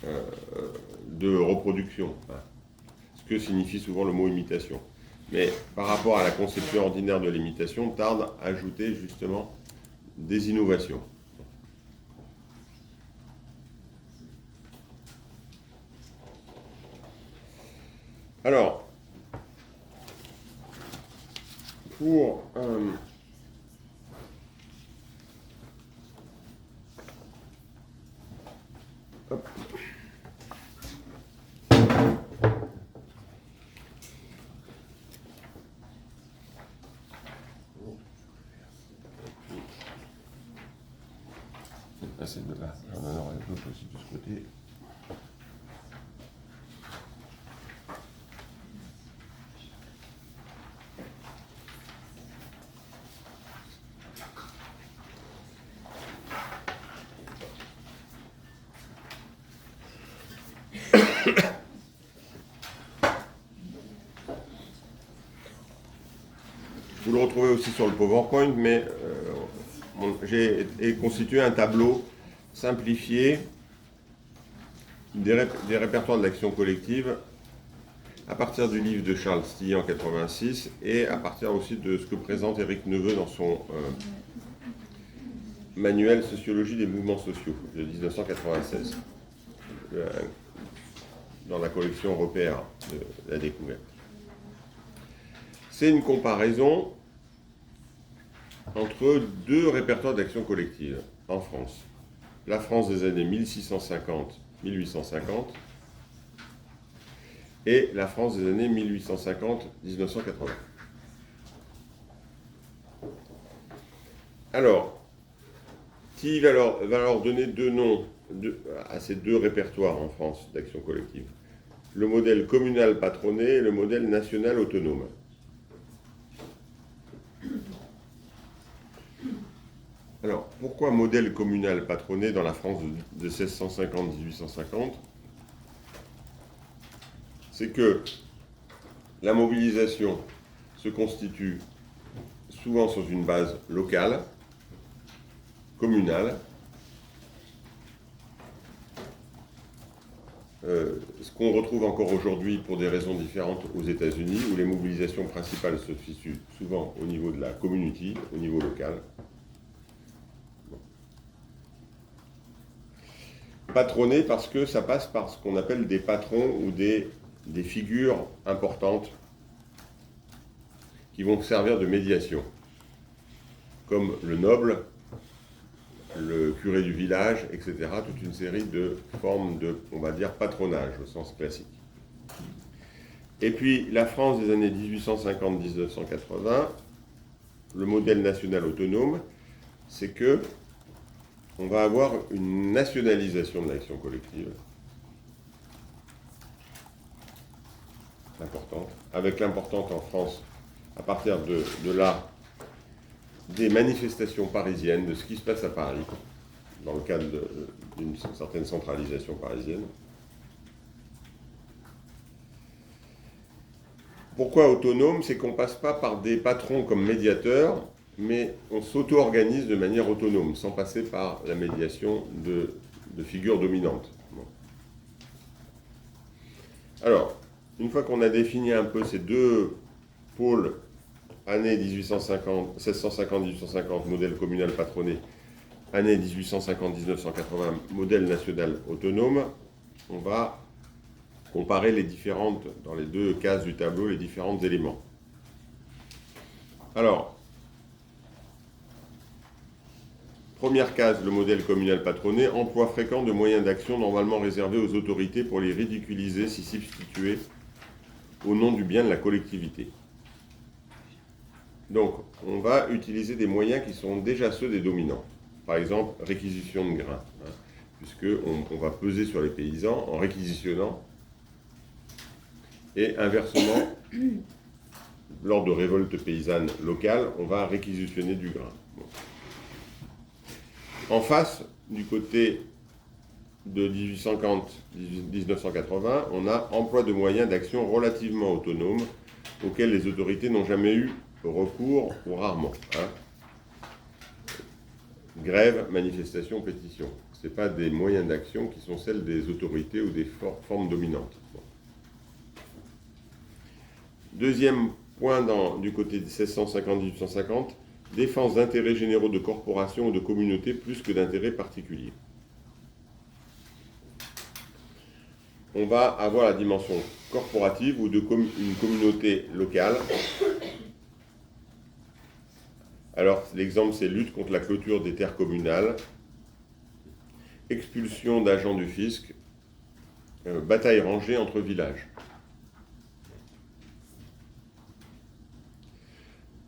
de reproduction, ce que signifie souvent le mot imitation. Mais par rapport à la conception ordinaire de l'imitation, Tarde ajoutait justement des innovations. Alors, pour hop. Là, c'est de là. On en aurait d'autres aussi de ce côté. Vous le retrouvez aussi sur le PowerPoint, mais j'ai constitué un tableau simplifié des répertoires de l'action collective à partir du livre de Charles Tilly en 86 et à partir aussi de ce que présente Éric Neveu dans son manuel Sociologie des mouvements sociaux de 1996, dans la collection européenne de la découverte. C'est une comparaison entre deux répertoires d'action collective en France. La France des années 1650-1850 et la France des années 1850-1980. Alors, qui va leur donner deux noms à ces deux répertoires en France d'action collective. Le modèle communal patronné et le modèle national autonome. Alors, pourquoi modèle communal patronné dans la France de 1650-1850 ? C'est que la mobilisation se constitue souvent sur une base locale, communale, ce qu'on retrouve encore aujourd'hui pour des raisons différentes aux États-Unis, où les mobilisations principales se situent souvent au niveau de la community, au niveau local. Patronné parce que ça passe par ce qu'on appelle des patrons ou des figures importantes qui vont servir de médiation, comme le noble, le curé du village, etc. Toute une série de formes de, on va dire, patronage au sens classique. Et puis la France des années 1850-1980, le modèle national autonome, c'est que on va avoir une nationalisation de l'action collective importante, avec l'importante en France, à partir de là, des manifestations parisiennes, de ce qui se passe à Paris, dans le cadre d'une certaine centralisation parisienne. Pourquoi autonome ? C'est qu'on ne passe pas par des patrons comme médiateurs, mais on s'auto-organise de manière autonome, sans passer par la médiation de figures dominantes. Bon. Alors, une fois qu'on a défini un peu ces deux pôles, année 1650-1850, modèle communal patronné, année 1850-1980, modèle national autonome, on va comparer les différentes, dans les deux cases du tableau, les différents éléments. Alors, première case, le modèle communal patronné, emploi fréquent de moyens d'action normalement réservés aux autorités pour les ridiculiser si substitués au nom du bien de la collectivité. Donc, on va utiliser des moyens qui sont déjà ceux des dominants. Par exemple, réquisition de grains, puisqu'on va peser sur les paysans en réquisitionnant. Et inversement, lors de révoltes paysannes locales, on va réquisitionner du grain. Bon. En face, du côté de 1850-1980, on a emploi de moyens d'action relativement autonomes auxquels les autorités n'ont jamais eu recours ou rarement. Grève, manifestation, pétition. Ce n'est pas des moyens d'action qui sont celles des autorités ou des formes dominantes. Bon. Deuxième point du côté de 1650-1850, défense d'intérêts généraux de corporations ou de communautés plus que d'intérêts particuliers. on va avoir la dimension corporative ou une communauté locale. Alors, l'exemple, c'est lutte contre la clôture des terres communales, expulsion d'agents du fisc, bataille rangée entre villages.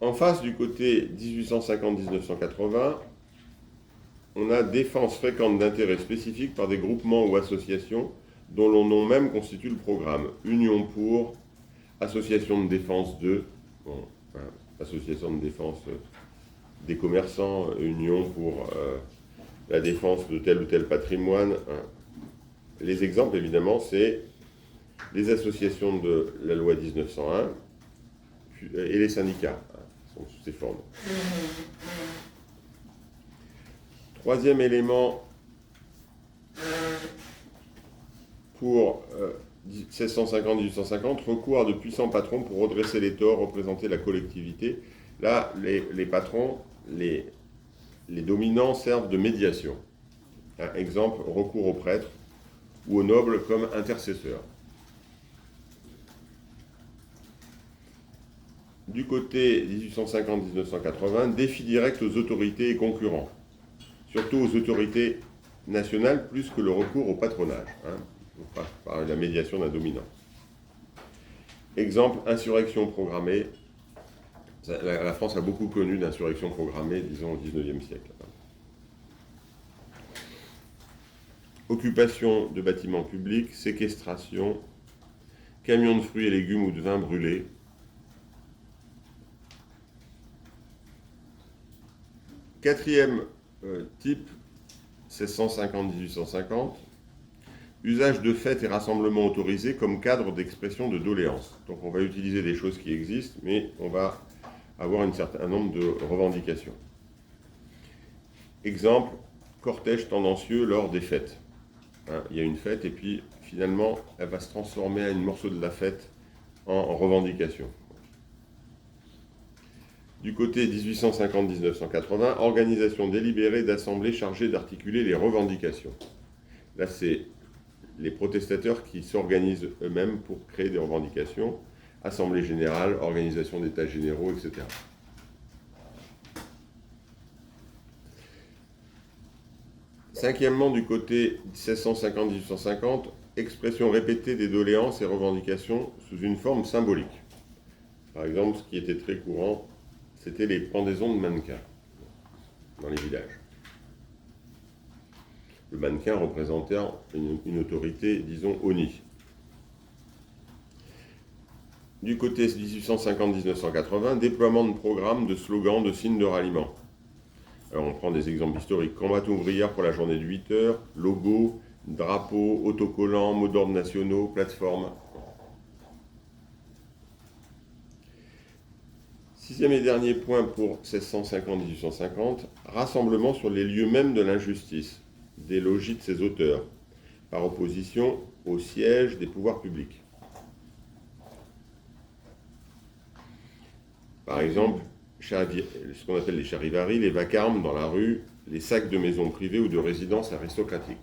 En face, du côté 1850-1980, on a défense fréquente d'intérêts spécifiques par des groupements ou associations dont le nom même constitue le programme. Union pour, association de défense de, association de défense des commerçants, union pour la défense de tel ou tel patrimoine. Les exemples, évidemment, c'est les associations de la loi 1901 et les syndicats, sont sous ces formes. Troisième élément, pour 1650-1850, recours à de puissants patrons pour redresser les torts, représenter la collectivité. Là, les patrons, les dominants servent de médiation. Un exemple, recours aux prêtres ou aux nobles comme intercesseurs. Du côté 1850-1980, défi direct aux autorités et concurrents, surtout aux autorités nationales plus que le recours au patronage, par la médiation d'un dominant. Exemple, insurrection programmée. La France a beaucoup connu d'insurrections programmées, disons, au XIXe siècle. Occupation de bâtiments publics, séquestration, camions de fruits et légumes ou de vin brûlés. Quatrième type, 1650-1850, usage de fêtes et rassemblements autorisés comme cadre d'expression de doléances. Donc on va utiliser des choses qui existent, mais on va avoir un certain nombre de revendications. Exemple, cortège tendancieux lors des fêtes. Il y a une fête et puis finalement elle va se transformer en un morceau de la fête en revendication. Du côté 1850-1980, organisation délibérée d'assemblées chargées d'articuler les revendications. Là, c'est les protestateurs qui s'organisent eux-mêmes pour créer des revendications. Assemblée générale, organisation d'états généraux, etc. Cinquièmement, du côté 1650-1850, expression répétée des doléances et revendications sous une forme symbolique. Par exemple, ce qui était très courant, c'était les pendaisons de mannequins dans les villages. Le mannequin représentait une autorité, disons, ONI. Du côté 1850-1980, déploiement de programmes, de slogans, de signes de ralliement. Alors on prend des exemples historiques. Combat ouvrière pour la journée de 8 heures, logo, drapeau, autocollants, mots d'ordre nationaux, plateforme. Sixième et dernier point pour 1650-1850, rassemblement sur les lieux mêmes de l'injustice, des logis de ses auteurs, par opposition au siège des pouvoirs publics. Par exemple, ce qu'on appelle les charivaris, les vacarmes dans la rue, les sacs de maisons privées ou de résidences aristocratiques.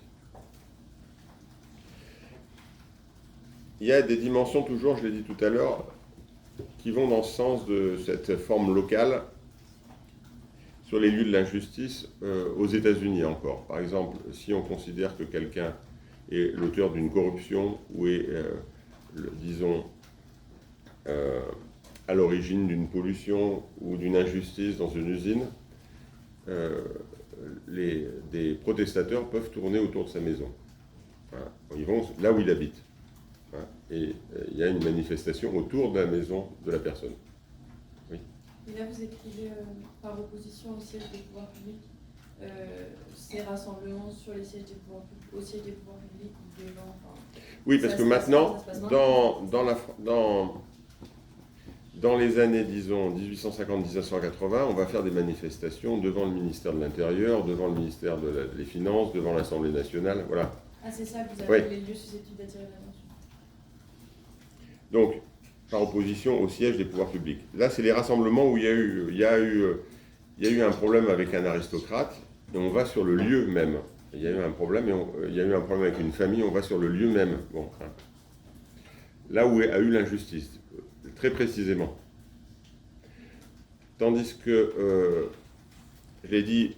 Il y a des dimensions toujours, je l'ai dit tout à l'heure, qui vont dans ce sens de cette forme locale sur les lieux de l'injustice aux États-Unis encore. Par exemple, si on considère que quelqu'un est l'auteur d'une corruption ou est, disons, à l'origine d'une pollution ou d'une injustice dans une usine, des protestateurs peuvent tourner autour de sa maison. Ils vont là où il habite. Et il y a une manifestation autour de la maison de la personne. Oui. Et là, vous écrivez par opposition au siège des pouvoirs publics, ces rassemblements sur les sièges des pouvoirs publics, au siège des pouvoirs publics ou devant. Oui, parce que maintenant, dans les années, disons, 1850-1980, on va faire des manifestations devant le ministère de l'Intérieur, devant le ministère des Finances, devant l'Assemblée nationale, voilà. Ah, c'est ça, vous avez les lieux susceptibles d'attirer l'attention. Donc, par opposition au siège des pouvoirs publics. Là, c'est les rassemblements où il y a eu un problème avec un aristocrate, et on va sur le lieu même. il y a eu un problème, il y a eu un problème avec une famille, on va sur le lieu même. Bon, hein. Là où a eu l'injustice, très précisément. Tandis que, je l'ai dit,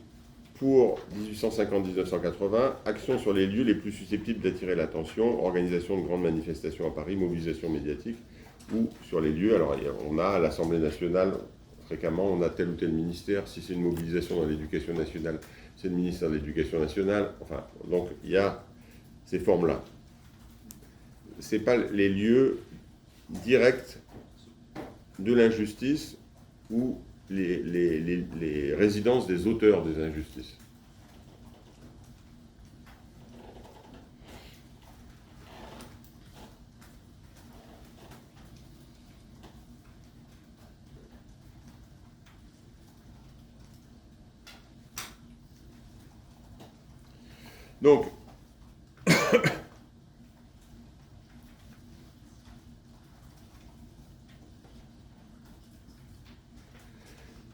pour 1850-1980, action sur les lieux les plus susceptibles d'attirer l'attention, organisation de grandes manifestations à Paris, mobilisation médiatique, ou sur les lieux, alors on a à l'Assemblée nationale, fréquemment, on a tel ou tel ministère, si c'est une mobilisation dans l'éducation nationale, c'est le ministère de l'Éducation nationale, enfin, donc il y a ces formes-là. Ce n'est pas les lieux directs de l'injustice ou les résidences des auteurs des injustices. Donc,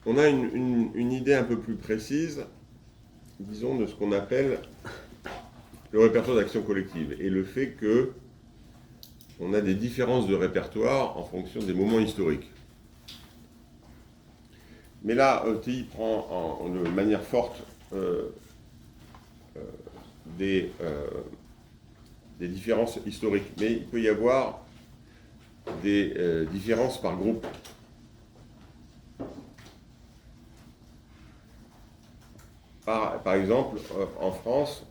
on a une idée un peu plus précise, disons, de ce qu'on appelle le répertoire d'action collective et le fait que on a des différences de répertoire en fonction des moments historiques. Mais là, TI prend de manière forte des différences historiques, mais il peut y avoir des différences par groupe. Par exemple, en France,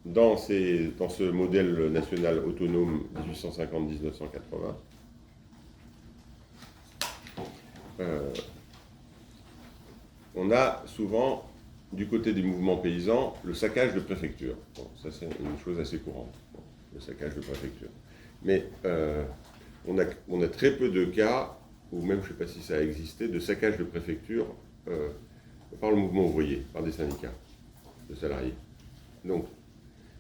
dans ce modèle national autonome 1850-1980, on a souvent, du côté des mouvements paysans, le saccage de préfecture. Bon, ça, c'est une chose assez courante, bon, le saccage de préfecture. Mais on a très peu de cas, ou même, je ne sais pas si ça a existé, de saccage de préfecture par le mouvement ouvrier, par des syndicats de salariés. Donc,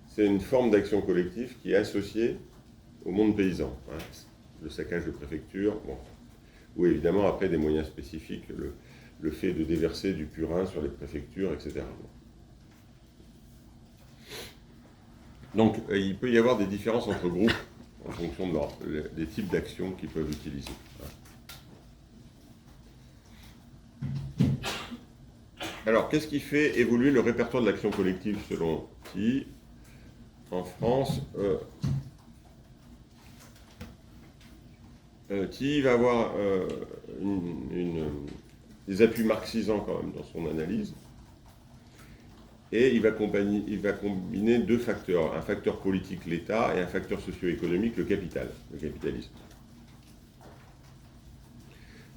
c'est une forme d'action collective qui est associée au monde paysan. Hein, le saccage de préfecture, bon, ou évidemment après des moyens spécifiques, le fait de déverser du purin sur les préfectures, etc. Donc il peut y avoir des différences entre groupes en fonction des types d'actions qu'ils peuvent utiliser. Alors, qu'est-ce qui fait évoluer le répertoire de l'action collective selon TI en France? TI va avoir des appuis marxisants quand même dans son analyse. Et il va combiner deux facteurs, un facteur politique, l'État, et un facteur socio-économique, le capitalisme.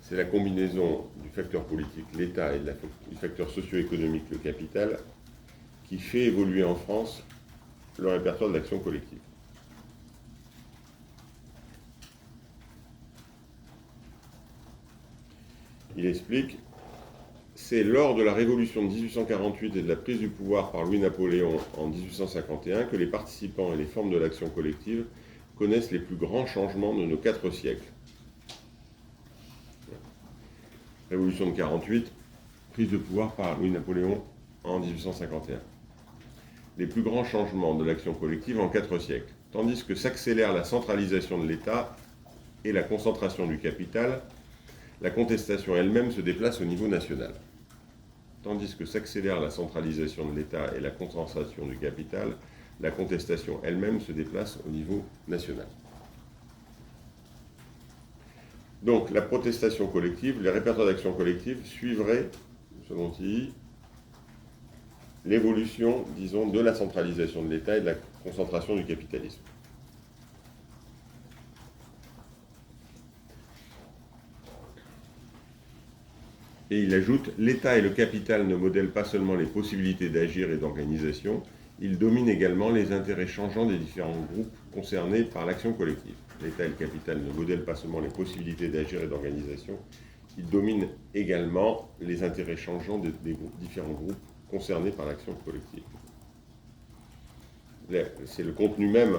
C'est la combinaison du facteur politique, l'État, et du facteur socio-économique, le capital, qui fait évoluer en France le répertoire de l'action collective. Il explique, c'est lors de la Révolution de 1848 et de la prise du pouvoir par Louis-Napoléon en 1851 que les participants et les formes de l'action collective connaissent les plus grands changements de nos 4 siècles. Révolution de 1948, prise de pouvoir par Louis-Napoléon en 1851. Les plus grands changements de l'action collective en 4 siècles, tandis que s'accélère la centralisation de l'État et la concentration du capital, la contestation elle-même se déplace au niveau national. Tandis que s'accélère la centralisation de l'État et la concentration du capital, la contestation elle-même se déplace au niveau national. Donc, la protestation collective, les répertoires d'action collective suivraient, selon TI, l'évolution, disons, de la centralisation de l'État et de la concentration du capitalisme. Et il ajoute, l'État et le capital ne modèlent pas seulement les possibilités d'agir et d'organisation, ils dominent également les intérêts changeants des différents groupes concernés par l'action collective. L'État et le capital ne modèlent pas seulement les possibilités d'agir et d'organisation, ils dominent également les intérêts changeants des différents groupes concernés par l'action collective. C'est le contenu même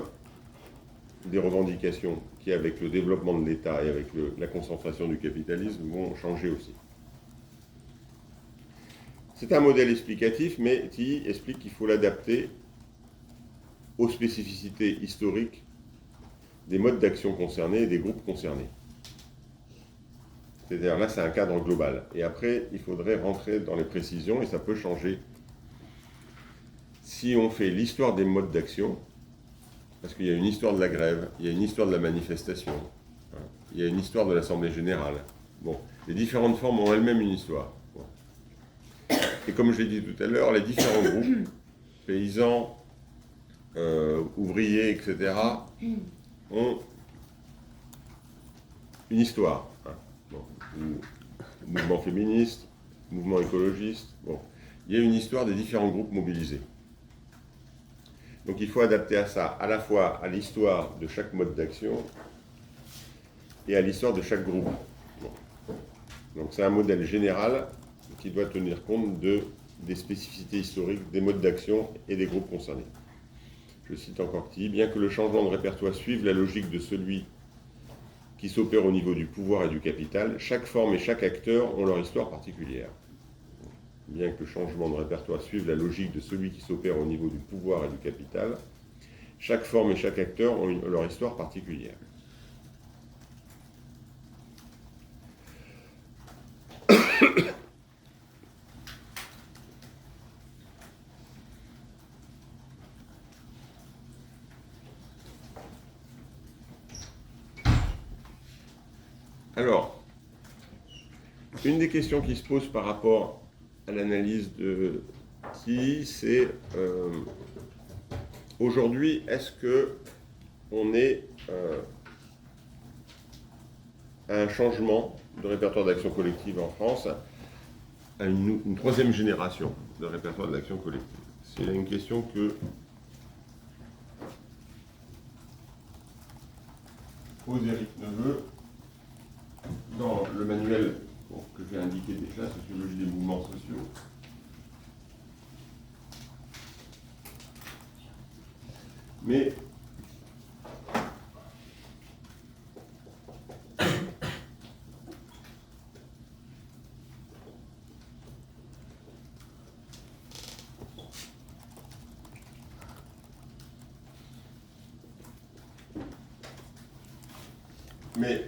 des revendications qui, avec le développement de l'État et avec la concentration du capitalisme, vont changer aussi. C'est un modèle explicatif, mais qui explique qu'il faut l'adapter aux spécificités historiques des modes d'action concernés et des groupes concernés. C'est-à-dire là, c'est un cadre global. Et après, il faudrait rentrer dans les précisions, et ça peut changer. Si on fait l'histoire des modes d'action, parce qu'il y a une histoire de la grève, il y a une histoire de la manifestation, hein, il y a une histoire de l'Assemblée générale. Bon, les différentes formes ont elles-mêmes une histoire. Bon. Et comme je l'ai dit tout à l'heure, les différents groupes, paysans, ouvriers, etc., ont une histoire. Hein. Bon. Mouvement féministe, mouvement écologiste. Bon. Il y a une histoire des différents groupes mobilisés. Donc il faut adapter à ça, à la fois à l'histoire de chaque mode d'action et à l'histoire de chaque groupe. Bon. Donc c'est un modèle général qui doit tenir compte des spécificités historiques des modes d'action et des groupes concernés. Je cite encore qui, bien que le changement de répertoire suive la logique de celui qui s'opère au niveau du pouvoir et du capital, chaque forme et chaque acteur ont leur histoire particulière. Bien que le changement de répertoire suive la logique de celui qui s'opère au niveau du pouvoir et du capital, chaque forme et chaque acteur ont leur histoire particulière. Alors, une des questions qui se pose par rapport à l'analyse de qui, c'est aujourd'hui, est-ce qu'on est à un changement de répertoire d'action collective en France, à une troisième génération de répertoire de l'action collective? C'est une question que pose Éric Neveu dans le manuel que j'ai indiqué déjà, Sociologie des mouvements sociaux. Mais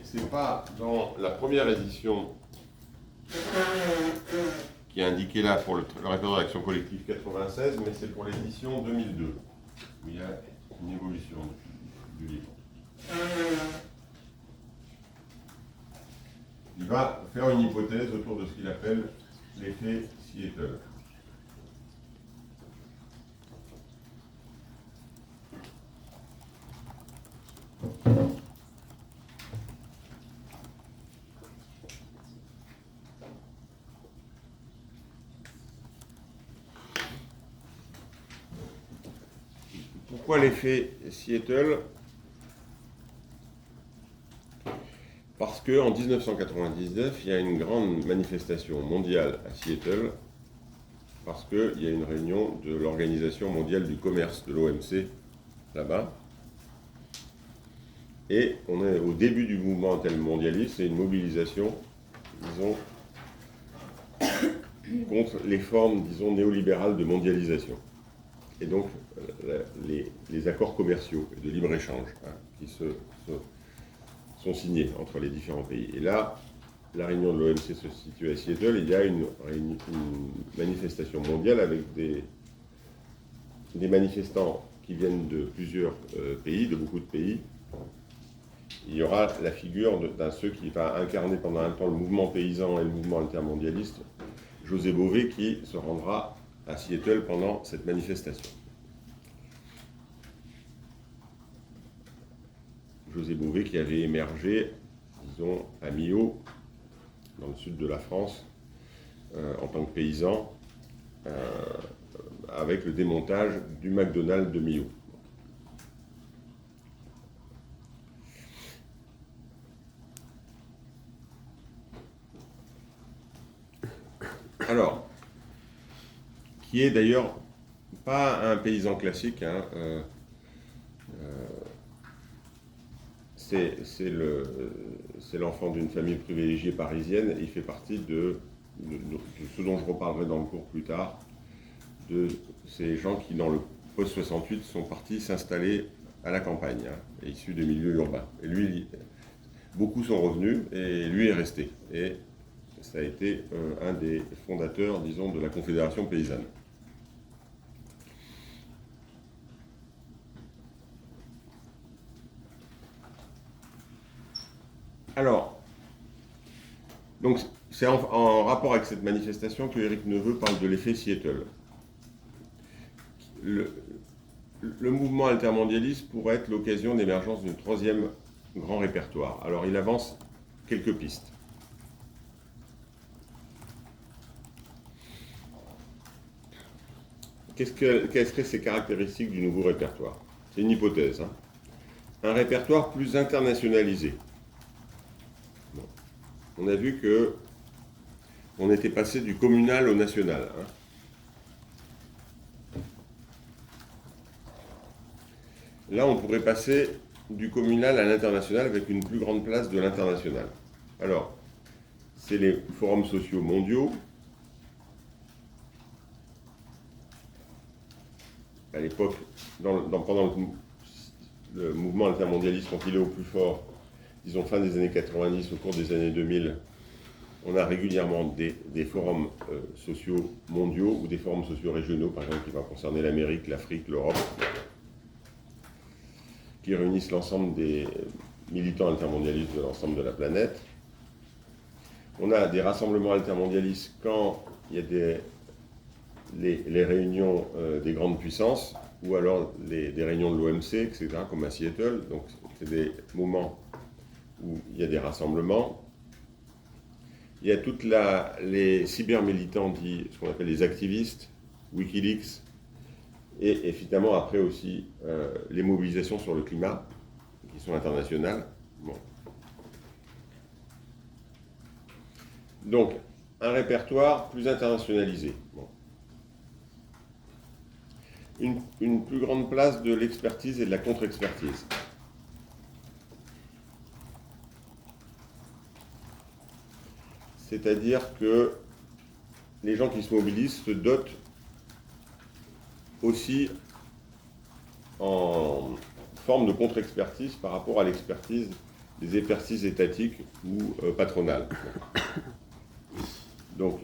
ce n'est pas dans la première édition qui est indiquée là pour le répertoire d'action collective 96, mais c'est pour l'édition 2002, où il y a une évolution du livre. Il va faire une hypothèse autour de ce qu'il appelle l'effet Seattle. Pourquoi l'effet Seattle? Parce qu'en 1999, il y a une grande manifestation mondiale à Seattle, parce qu'il y a une réunion de l'Organisation mondiale du commerce, de l'OMC, là-bas. Et on est au début du mouvement intermondialiste, c'est une mobilisation, disons, contre les formes, disons, néolibérales de mondialisation. Et donc, les accords commerciaux et de libre-échange qui sont signés entre les différents pays. Et là, la réunion de l'OMC se situe à Seattle, il y a une manifestation mondiale avec des manifestants qui viennent de plusieurs pays, de beaucoup de pays. Il y aura la figure d'un ceux qui va incarner pendant un temps le mouvement paysan et le mouvement intermondialiste, José Bové, qui se rendra à Seattle pendant cette manifestation. José Bové qui avait émergé, disons, à Millau, dans le sud de la France, en tant que paysan, avec le démontage du McDonald's de Millau. Alors, qui est d'ailleurs pas un paysan classique, hein, c'est l'enfant d'une famille privilégiée parisienne, il fait partie de ce dont je reparlerai dans le cours plus tard, de ces gens qui, dans le post-68, sont partis s'installer à la campagne, et issus des milieux urbains. Et lui, beaucoup sont revenus, et lui est resté. Et ça a été un des fondateurs, disons, de la Confédération paysanne. Alors, donc c'est en rapport avec cette manifestation que Éric Neveu parle de l'effet Seattle. Le mouvement altermondialiste pourrait être l'occasion d'émergence d'un troisième grand répertoire. Alors il avance quelques pistes. Quelles seraient ces caractéristiques du nouveau répertoire? C'est une hypothèse. Un répertoire plus internationalisé. Bon. On a vu que on était passé du communal au national. Là, on pourrait passer du communal à l'international avec une plus grande place de l'international. Alors, c'est les forums sociaux mondiaux. À l'époque, pendant le mouvement altermondialiste, quand il est au plus fort, disons fin des années 90, au cours des années 2000, on a régulièrement des forums sociaux mondiaux ou des forums sociaux régionaux, par exemple, qui vont concerner l'Amérique, l'Afrique, l'Europe, qui réunissent l'ensemble des militants altermondialistes de l'ensemble de la planète. On a des rassemblements altermondialistes quand il y a les réunions des grandes puissances, ou alors des réunions de l'OMC, etc., comme à Seattle. Donc, c'est des moments où il y a des rassemblements. Il y a toutes les cybermilitants dits, ce qu'on appelle les activistes, Wikileaks, et évidemment après aussi les mobilisations sur le climat, qui sont internationales. Bon. Donc, un répertoire plus internationalisé. Bon. Une plus grande place de l'expertise et de la contre-expertise. C'est-à-dire que les gens qui se mobilisent se dotent aussi en forme de contre-expertise par rapport à l'expertise des expertises étatiques ou patronales. Donc,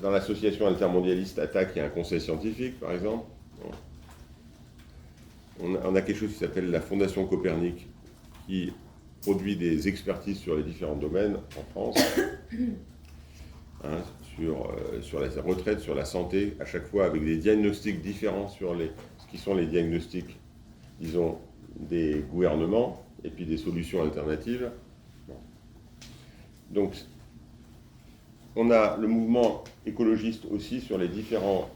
dans l'association altermondialiste ATTAC, il y a un conseil scientifique, par exemple. On a quelque chose qui s'appelle la Fondation Copernic, qui produit des expertises sur les différents domaines en France, sur la retraite, sur la santé, à chaque fois avec des diagnostics différents sur ce qui sont les diagnostics, disons, des gouvernements, et puis des solutions alternatives. Donc, on a le mouvement écologiste aussi sur les différents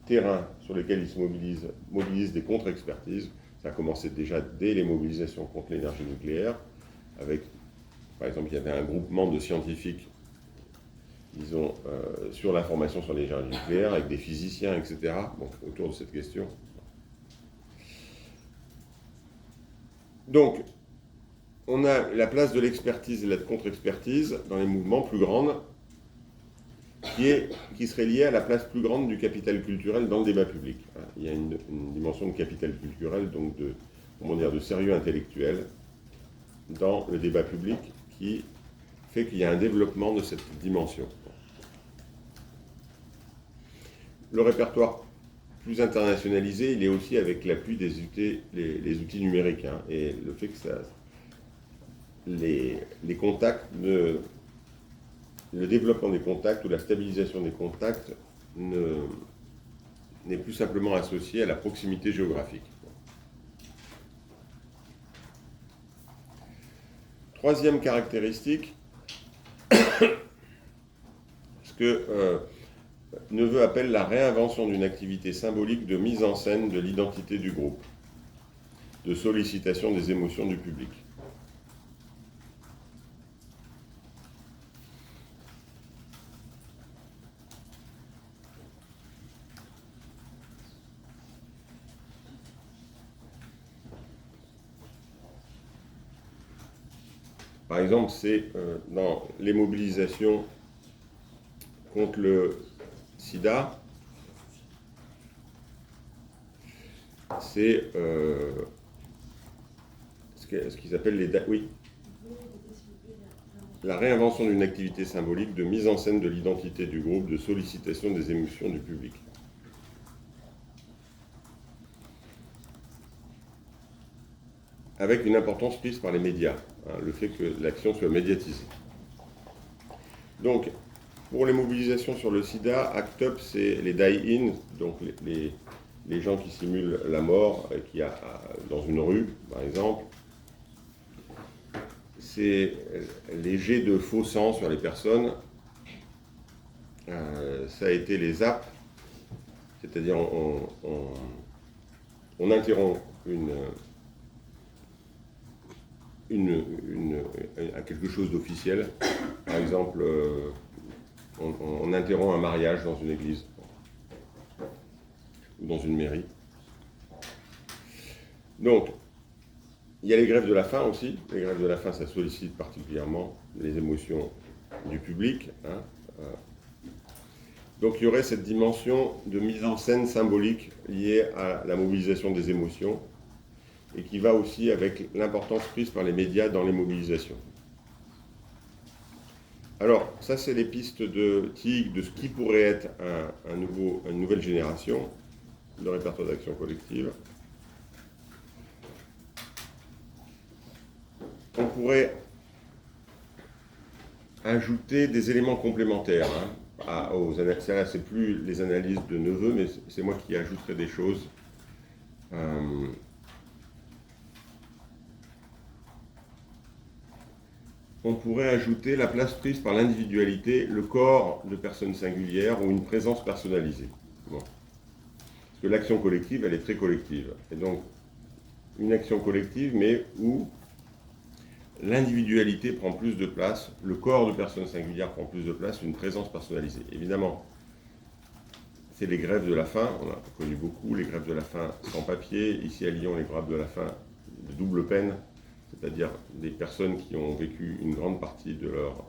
terrains sur lesquels il se mobilise des contre-expertises. Ça a commencé déjà dès les mobilisations contre l'énergie nucléaire, avec, par exemple, il y avait un groupement de scientifiques, disons, sur l'information sur l'énergie nucléaire, avec des physiciens, etc., bon, autour de cette question. Donc, on a la place de l'expertise et de la contre-expertise dans les mouvements plus grandes, qui serait liée à la place plus grande du capital culturel dans le débat public. Il y a une dimension de capital culturel, donc de sérieux intellectuel dans le débat public qui fait qu'il y a un développement de cette dimension. Le répertoire plus internationalisé, il est aussi avec l'appui des les outils numériques, et le fait que les contacts, le développement des contacts ou la stabilisation des contacts n'est plus simplement associé à la proximité géographique. Troisième caractéristique, ce que Neveu appelle la réinvention d'une activité symbolique de mise en scène de l'identité du groupe, de sollicitation des émotions du public. Par exemple, c'est dans les mobilisations contre le sida, c'est ce qu'ils appellent la réinvention d'une activité symbolique de mise en scène de l'identité du groupe, de sollicitation des émotions du public. Avec une importance prise par les médias, le fait que l'action soit médiatisée. Donc, pour les mobilisations sur le sida, ACT UP, c'est les die-in, donc les gens qui simulent la mort qu'il y a dans une rue, par exemple. C'est les jets de faux sang sur les personnes. Ça a été les ZAP, c'est-à-dire on interrompt quelque chose d'officiel. Par exemple, on interrompt un mariage dans une église ou dans une mairie. Donc, il y a les grèves de la faim aussi. Les grèves de la faim, ça sollicite particulièrement les émotions du public. Donc il y aurait cette dimension de mise en scène symbolique liée à la mobilisation des émotions et qui va aussi avec l'importance prise par les médias dans les mobilisations. Alors, ça c'est les pistes de TIG, de ce qui pourrait être une nouvelle génération de répertoire d'action collective. On pourrait ajouter des éléments complémentaires aux analyses. Là, c'est plus les analyses de Neveu, mais c'est moi qui ajouterai des choses. On pourrait ajouter la place prise par l'individualité, le corps de personnes singulières ou une présence personnalisée. Bon. Parce que l'action collective, elle est très collective. Et donc, une action collective, mais où l'individualité prend plus de place, le corps de personnes singulières prend plus de place, une présence personnalisée. Évidemment, c'est les grèves de la faim, on a connu beaucoup, les grèves de la faim sans papier, ici à Lyon, les grèves de la faim de double peine, c'est-à-dire des personnes qui ont vécu une grande partie de leur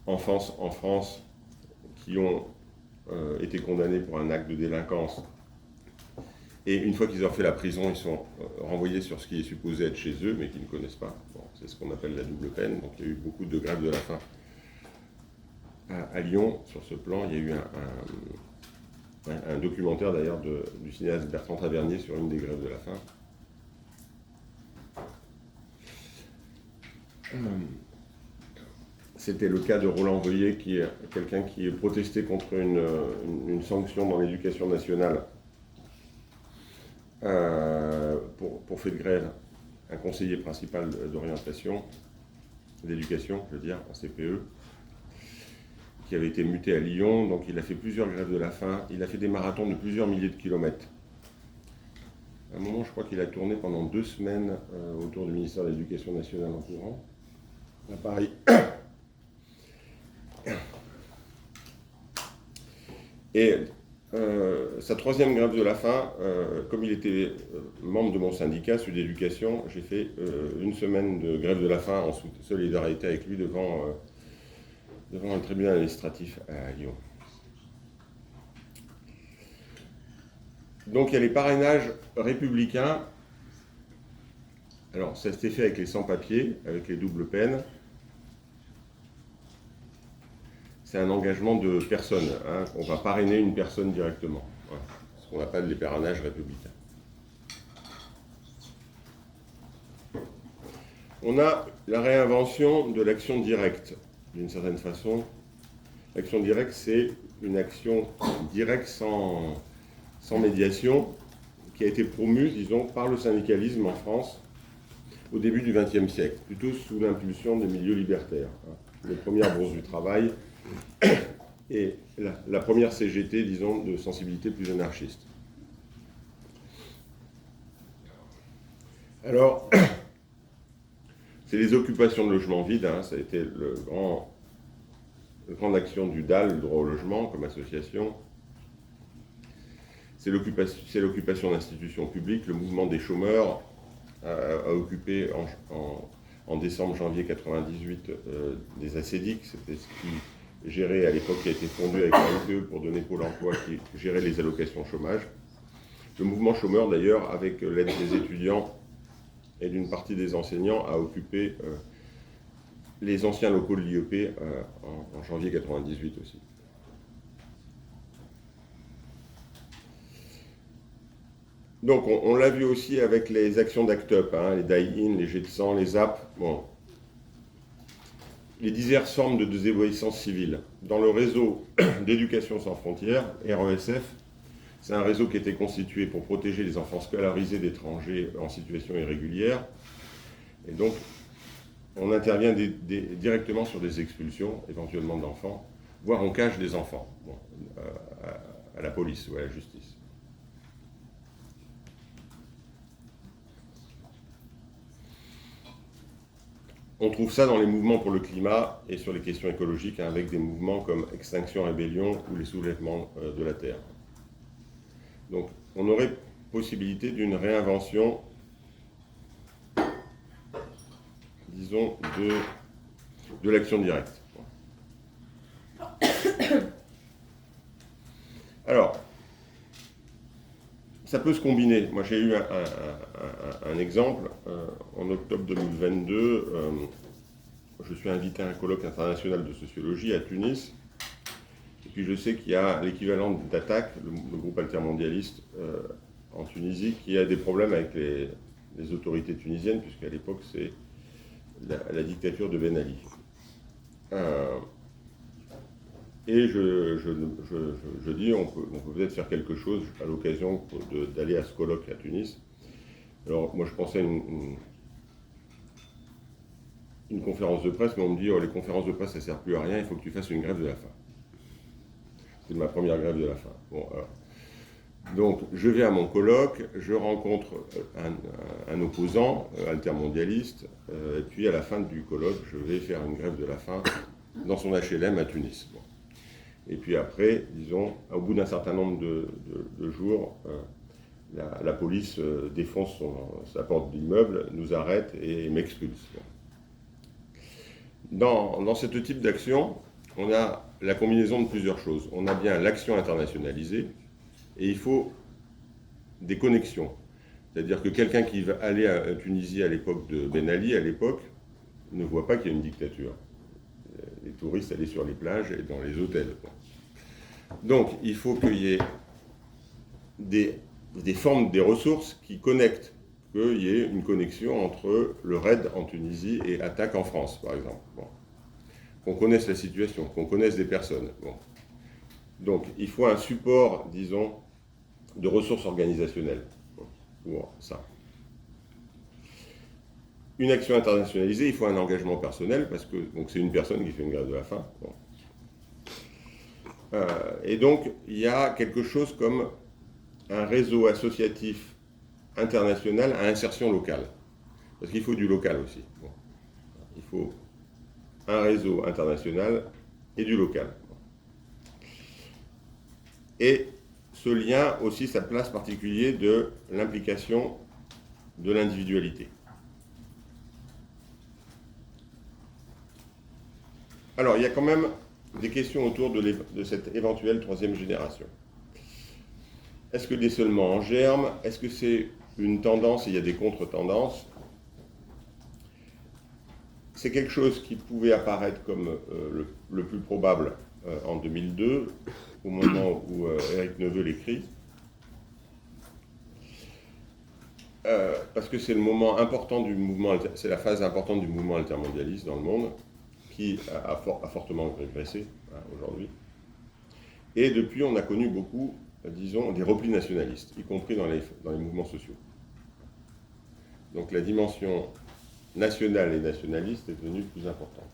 enfance en France, qui ont été condamnées pour un acte de délinquance. Et une fois qu'ils ont fait la prison, ils sont renvoyés sur ce qui est supposé être chez eux, mais qu'ils ne connaissent pas. Bon, c'est ce qu'on appelle la double peine. Donc il y a eu beaucoup de grèves de la faim. À Lyon, sur ce plan, il y a eu un documentaire d'ailleurs du cinéaste Bertrand Tavernier sur une des grèves de la faim. C'était le cas de Roland Veuillet, qui est quelqu'un qui protestait contre une sanction dans l'éducation nationale pour fait de grève, un conseiller principal d'orientation, d'éducation, je veux dire, en CPE, qui avait été muté à Lyon. Donc il a fait plusieurs grèves de la faim, il a fait des marathons de plusieurs milliers de kilomètres. À un moment, je crois qu'il a tourné pendant 2 semaines autour du ministère de l'Éducation nationale en courant, à Paris. Et sa 3e grève de la faim, comme il était membre de mon syndicat, celui d'éducation, j'ai fait 1 semaine de grève de la faim en solidarité avec lui devant un tribunal administratif à Lyon. Donc il y a les parrainages républicains. Alors ça s'était fait avec les sans-papiers, avec les doubles peines. C'est un engagement de personne. On va parrainer une personne directement. Voilà. Ce qu'on appelle les parrainages républicains. On a la réinvention de l'action directe, d'une certaine façon. L'action directe, c'est une action directe sans médiation, qui a été promue, disons, par le syndicalisme en France au début du XXe siècle, plutôt sous l'impulsion des milieux libertaires. Les premières bourses du travail et la première CGT, disons, de sensibilité plus anarchiste. Alors, c'est les occupations de logements vides, ça a été le grande action du DAL, le droit au logement, comme association. C'est l'occupation d'institutions publiques, le mouvement des chômeurs a occupé en décembre-janvier 98 des ACEDIC, c'était ce qui gérait à l'époque, qui a été fondu avec l'AFE pour donner Pôle emploi, qui gérait les allocations chômage. Le mouvement chômeur, d'ailleurs, avec l'aide des étudiants et d'une partie des enseignants, a occupé les anciens locaux de l'IEP en janvier 98 aussi. Donc on l'a vu aussi avec les actions d'ACT UP, hein, les die-in, les jets de sang, les apps, bon. Les diverses formes de désobéissance civile. Dans le réseau d'éducation sans frontières, RESF, c'est un réseau qui était constitué pour protéger les enfants scolarisés d'étrangers en situation irrégulière. Et donc, on intervient directement sur des expulsions, éventuellement d'enfants, voire on cache des enfants bon, à la police ou à la justice. On trouve ça dans les mouvements pour le climat et sur les questions écologiques, hein, avec des mouvements comme Extinction Rébellion ou les soulèvements de la Terre. Donc, on aurait possibilité d'une réinvention, disons, de l'action directe. Alors, ça peut se combiner. Moi, j'ai eu un exemple. En octobre 2022, je suis invité à un colloque international de sociologie à Tunis. Et puis, je sais qu'il y a l'équivalent d'Attac, le groupe altermondialiste en Tunisie, qui a des problèmes avec les autorités tunisiennes, puisqu'à l'époque, c'est la dictature de Ben Ali. Et je dis, on peut peut-être faire quelque chose à l'occasion d'aller à ce colloque à Tunis. Alors, moi, je pensais à une conférence de presse, mais on me dit, oh, les conférences de presse, ça ne sert plus à rien, il faut que tu fasses une grève de la faim. C'est ma première grève de la faim. Bon, alors. Donc, je vais à mon colloque, je rencontre un opposant altermondialiste, et puis à la fin du colloque, je vais faire une grève de la faim dans son HLM à Tunis. Bon. Et puis après, disons, au bout d'un certain nombre de jours, la police défonce sa porte d'immeuble, nous arrête et m'expulse. Dans ce type d'action, on a la combinaison de plusieurs choses. On a bien l'action internationalisée, et il faut des connexions. C'est-à-dire que quelqu'un qui va aller à Tunisie à l'époque de Ben Ali, à l'époque, ne voit pas qu'il y a une dictature. Les touristes allaient sur les plages et dans les hôtels. Donc, il faut qu'il y ait des formes, des ressources qui connectent, qu'il y ait une connexion entre le RAID en Tunisie et Attac en France, par exemple. Bon. Qu'on connaisse la situation, qu'on connaisse des personnes. Bon. Donc, il faut un support, disons, de ressources organisationnelles pour ça. Une action internationalisée, il faut un engagement personnel, parce que c'est une personne qui fait une grève de la faim. Bon. Et donc, il y a quelque chose comme un réseau associatif international à insertion locale. Parce qu'il faut du local aussi. Bon. Il faut un réseau international et du local. Et ce lien aussi, sa place particulière de l'implication de l'individualité. Alors, il y a quand même des questions autour de cette éventuelle troisième génération. Est-ce que est seulement en germe? Est-ce que c'est une tendance et il y a des contre-tendances? C'est quelque chose qui pouvait apparaître comme le plus probable en 2002, au moment où Éric Neveu l'écrit, parce que c'est le moment important du mouvement, c'est la phase importante du mouvement altermondialiste dans le monde, qui a fortement régressé aujourd'hui. Et depuis, on a connu beaucoup, disons, des replis nationalistes, y compris dans les mouvements sociaux. Donc la dimension nationale et nationaliste est devenue plus importante.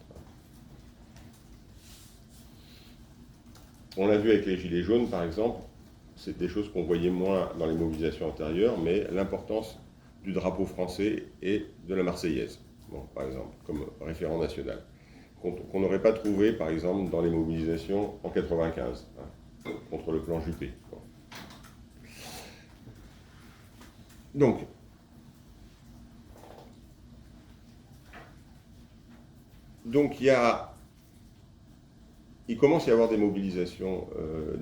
On l'a vu avec les Gilets jaunes, par exemple, c'est des choses qu'on voyait moins dans les mobilisations antérieures, mais l'importance du drapeau français et de la Marseillaise, bon, par exemple, comme référent national, qu'on n'aurait pas trouvé, par exemple, dans les mobilisations en 1995, contre le plan Juppé. Bon. Donc, Donc il commence à y avoir des mobilisations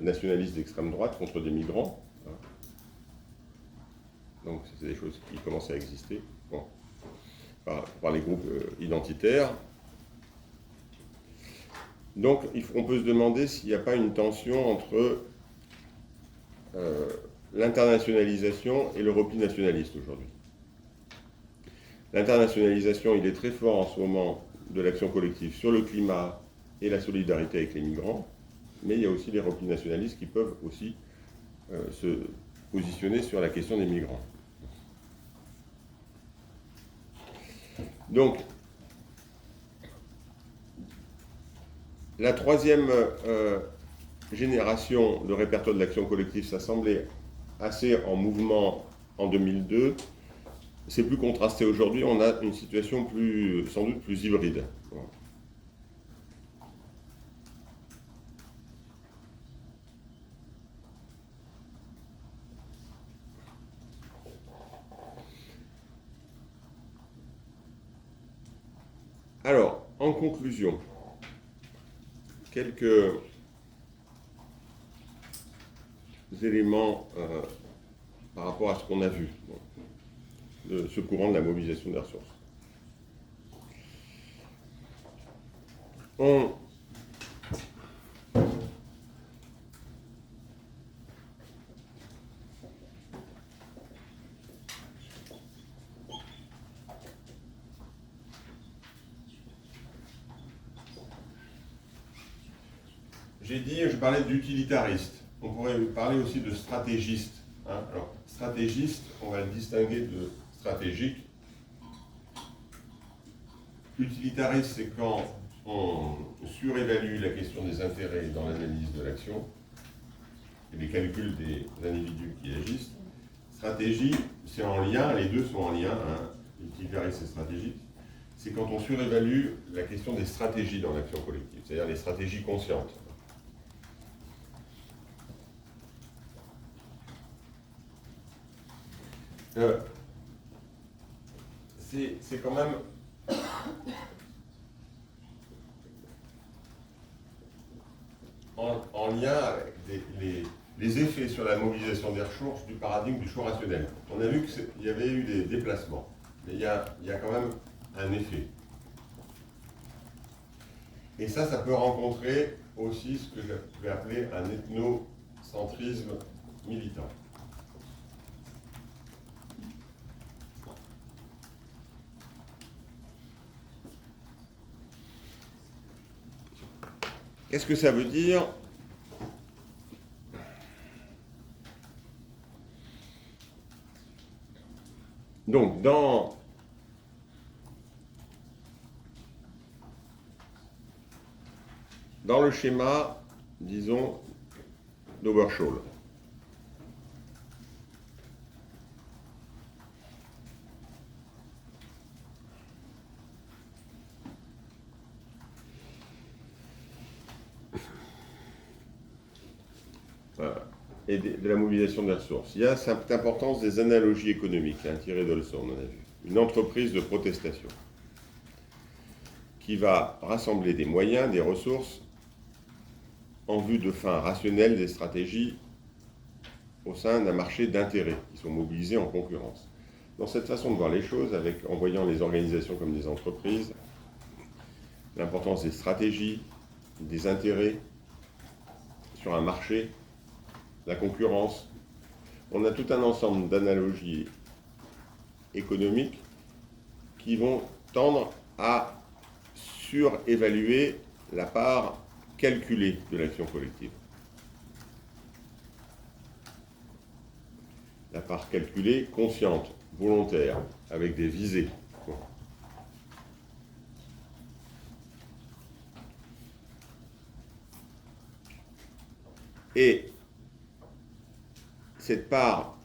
nationalistes d'extrême droite contre des migrants. Donc c'est des choses qui commencent à exister par les groupes identitaires. Donc on peut se demander s'il n'y a pas une tension entre l'internationalisation et le repli nationaliste aujourd'hui. L'internationalisation, il est très fort en ce moment de l'action collective sur le climat et la solidarité avec les migrants, mais il y a aussi les replis nationalistes qui peuvent aussi se positionner sur la question des migrants. Donc, la troisième génération de répertoire de l'action collective, ça semblait assez en mouvement en 2002. C'est plus contrasté aujourd'hui, on a une situation sans doute plus hybride. Alors, en conclusion, quelques éléments par rapport à ce qu'on a vu de ce courant de la mobilisation des ressources. Je parlais d'utilitariste. On pourrait parler aussi de stratégiste. Alors, stratégiste, on va le distinguer de stratégique. Utilitariste, c'est quand on surévalue la question des intérêts dans l'analyse de l'action et les calculs des individus qui agissent. Stratégie, c'est en lien, les deux sont en lien, utilitariste et stratégique. C'est quand on surévalue la question des stratégies dans l'action collective, c'est-à-dire les stratégies conscientes. C'est quand même en lien avec les effets sur la mobilisation des ressources du paradigme du choix rationnel. On a vu qu'il y avait eu des déplacements, mais il y a quand même un effet. Et ça peut rencontrer aussi ce que je vais appeler un ethnocentrisme militant. Qu'est-ce que ça veut dire ? Donc, dans le schéma, disons, d'Oberschall, et de la mobilisation des ressources. Il y a cette importance des analogies économiques, tiré d'Olson, on a vu. Une entreprise de protestation qui va rassembler des moyens, des ressources, en vue de fins rationnelles des stratégies au sein d'un marché d'intérêts qui sont mobilisés en concurrence. Dans cette façon de voir les choses, en voyant les organisations comme des entreprises, l'importance des stratégies, des intérêts sur un marché, la concurrence, on a tout un ensemble d'analogies économiques qui vont tendre à surévaluer la part calculée de l'action collective. La part calculée, consciente, volontaire, avec des visées. Et cette part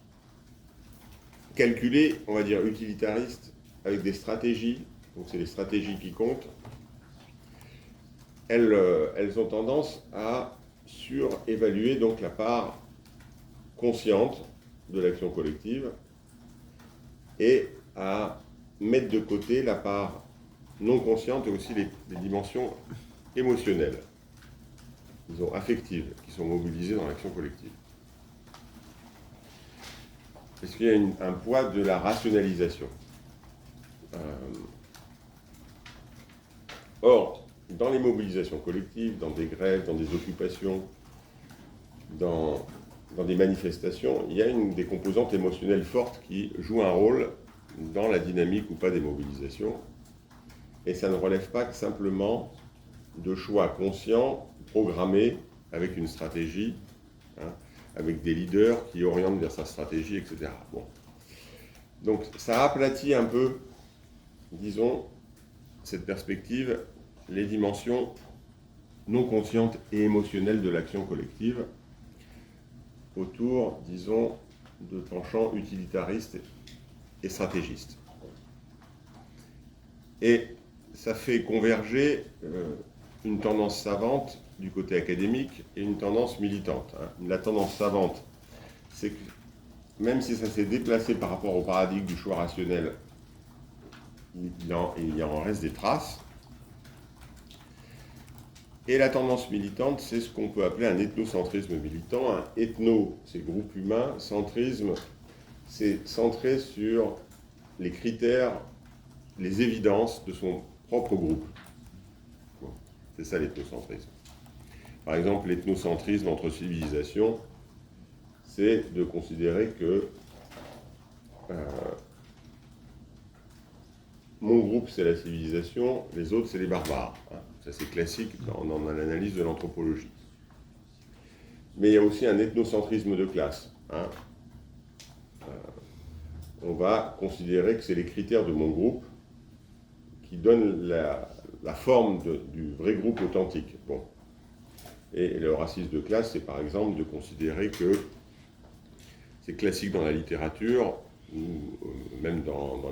calculée, on va dire utilitariste, avec des stratégies, donc c'est les stratégies qui comptent, elles ont tendance à surévaluer donc la part consciente de l'action collective et à mettre de côté la part non conscientes et aussi les dimensions émotionnelles, disons affectives, qui sont mobilisées dans l'action collective. Est-ce qu'il y a un poids de la rationalisation? Or, dans les mobilisations collectives, dans des grèves, dans des occupations, dans des manifestations, il y a des composantes émotionnelles fortes qui jouent un rôle dans la dynamique ou pas des mobilisations. Et ça ne relève pas simplement de choix conscients, programmés, avec une stratégie, hein, avec des leaders qui orientent vers sa stratégie, etc. Bon. Donc ça aplatit un peu, disons, cette perspective, les dimensions non conscientes et émotionnelles de l'action collective autour, disons, de penchants utilitaristes et stratégistes. Et ça fait converger une tendance savante du côté académique et une tendance militante. La tendance savante, c'est que même si ça s'est déplacé par rapport au paradigme du choix rationnel, il y en reste des traces. Et la tendance militante, c'est ce qu'on peut appeler un ethnocentrisme militant. Un ethno, c'est groupe humain. Centrisme, c'est centré sur les critères, les évidences de son propre groupe. Bon, c'est ça l'ethnocentrisme. Par exemple, l'ethnocentrisme entre civilisations, c'est de considérer que mon groupe, c'est la civilisation, les autres, c'est les barbares. Ça, c'est classique dans l'analyse de l'anthropologie. Mais il y a aussi un ethnocentrisme de classe. On va considérer que c'est les critères de mon groupe qui donnent la forme du vrai groupe authentique. Bon. Et le racisme de classe, c'est par exemple de considérer que c'est classique dans la littérature, ou même dans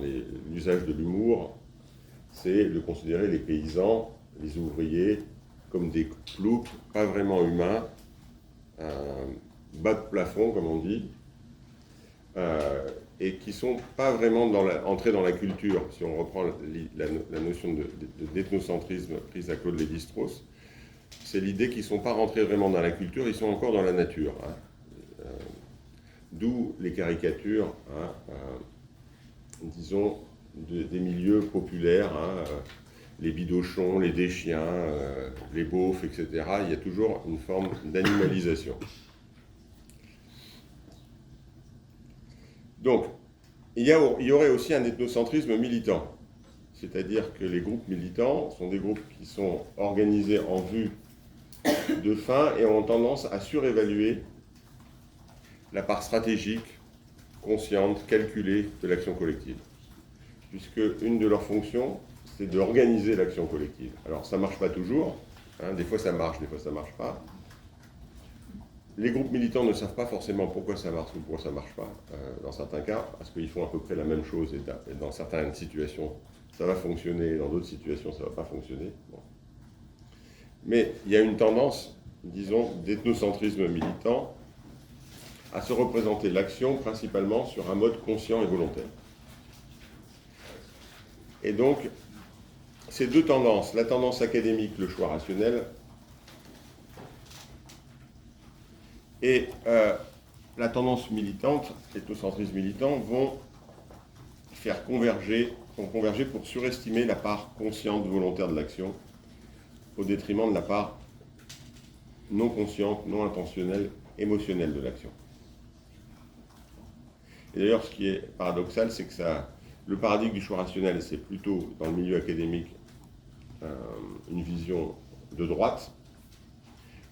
l'usage de l'humour, c'est de considérer les paysans, les ouvriers, comme des ploucs, pas vraiment humains, bas de plafond, comme on dit, et qui ne sont pas vraiment entrés dans la culture. Si on reprend la notion d'ethnocentrisme prise à Claude Lévi-Strauss, c'est l'idée qu'ils ne sont pas rentrés vraiment dans la culture, ils sont encore dans la nature. D'où les caricatures, disons, des milieux populaires, les bidochons, les déchiens, les beaufs, etc. Il y a toujours une forme d'animalisation. Donc, il y aurait aussi un ethnocentrisme militant. C'est-à-dire que les groupes militants sont des groupes qui sont organisés en vue de fins et ont tendance à surévaluer la part stratégique, consciente, calculée de l'action collective. Puisque une de leurs fonctions, c'est d'organiser l'action collective. Alors ça ne marche pas toujours, des fois ça marche, des fois ça ne marche pas. Les groupes militants ne savent pas forcément pourquoi ça marche ou pourquoi ça ne marche pas, dans certains cas, parce qu'ils font à peu près la même chose et dans certaines situations ça va fonctionner, dans d'autres situations ça ne va pas fonctionner. Bon. Mais il y a une tendance, disons, d'ethnocentrisme militant à se représenter l'action principalement sur un mode conscient et volontaire. Et donc, ces deux tendances, la tendance académique, le choix rationnel, et la tendance militante, ethnocentrisme militant, vont converger pour surestimer la part consciente, volontaire de l'action, au détriment de la part non consciente, non intentionnelle, émotionnelle de l'action. Et d'ailleurs, ce qui est paradoxal, c'est que le paradigme du choix rationnel, c'est plutôt, dans le milieu académique, une vision de droite.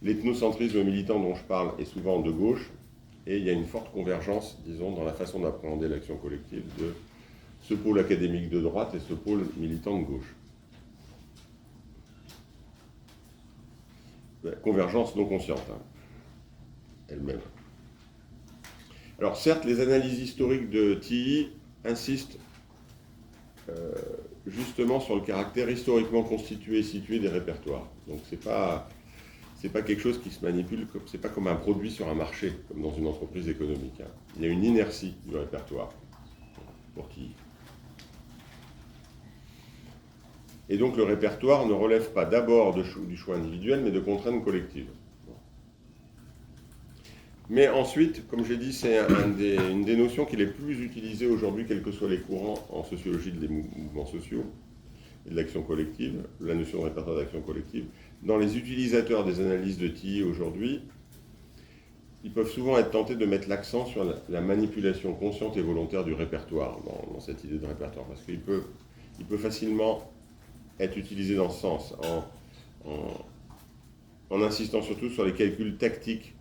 L'ethnocentrisme militant dont je parle est souvent de gauche, et il y a une forte convergence, disons, dans la façon d'appréhender l'action collective de ce pôle académique de droite et ce pôle militant de gauche. Convergence non consciente, elle-même. Alors certes, les analyses historiques de Tilly insistent justement sur le caractère historiquement constitué et situé des répertoires. Donc c'est pas quelque chose qui se manipule, c'est pas comme un produit sur un marché, comme dans une entreprise économique. Il y a une inertie du répertoire pour Tilly. Et donc le répertoire ne relève pas d'abord du choix individuel, mais de contraintes collectives. Mais ensuite, comme j'ai dit, c'est une des notions qui est les plus utilisées aujourd'hui, quels que soient les courants en sociologie des mouvements sociaux et de l'action collective, la notion de répertoire d'action collective. Dans les utilisateurs des analyses de Tilly aujourd'hui, ils peuvent souvent être tentés de mettre l'accent sur la manipulation consciente et volontaire du répertoire, dans cette idée de répertoire, parce qu'il peut facilement être utilisé dans ce sens, en insistant surtout sur les calculs tactiques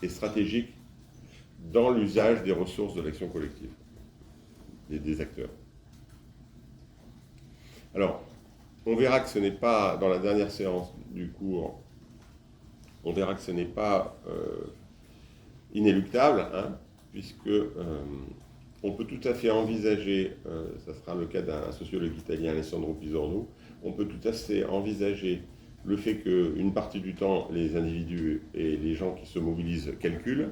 et stratégiques dans l'usage des ressources de l'action collective, des acteurs. Alors, on verra que ce n'est pas, dans la dernière séance du cours, on verra que ce n'est pas inéluctable, hein, puisque on peut tout à fait envisager, ça sera le cas d'un sociologue italien, Alessandro Pisorno, on peut tout à fait envisager le fait qu'une partie du temps, les individus et les gens qui se mobilisent calculent,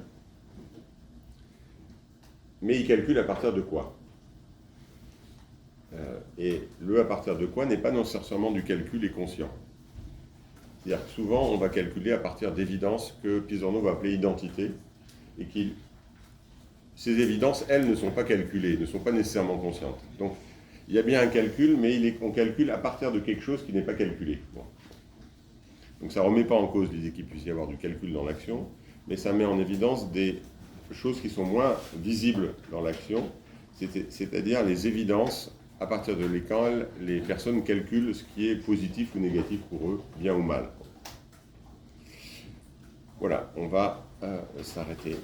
mais ils calculent à partir de quoi ? Et le à partir de quoi n'est pas nécessairement du calcul et conscient. C'est-à-dire que souvent, on va calculer à partir d'évidences que Pisorno va appeler identité, et ces évidences, elles, ne sont pas calculées, ne sont pas nécessairement conscientes. Donc, il y a bien un calcul, mais on calcule à partir de quelque chose qui n'est pas calculé. Bon. Donc, ça ne remet pas en cause l'idée qu'il puisse y avoir du calcul dans l'action, mais ça met en évidence des choses qui sont moins visibles dans l'action, c'est-à-dire les évidences à partir de lesquelles les personnes calculent ce qui est positif ou négatif pour eux, bien ou mal. Voilà, on va s'arrêter.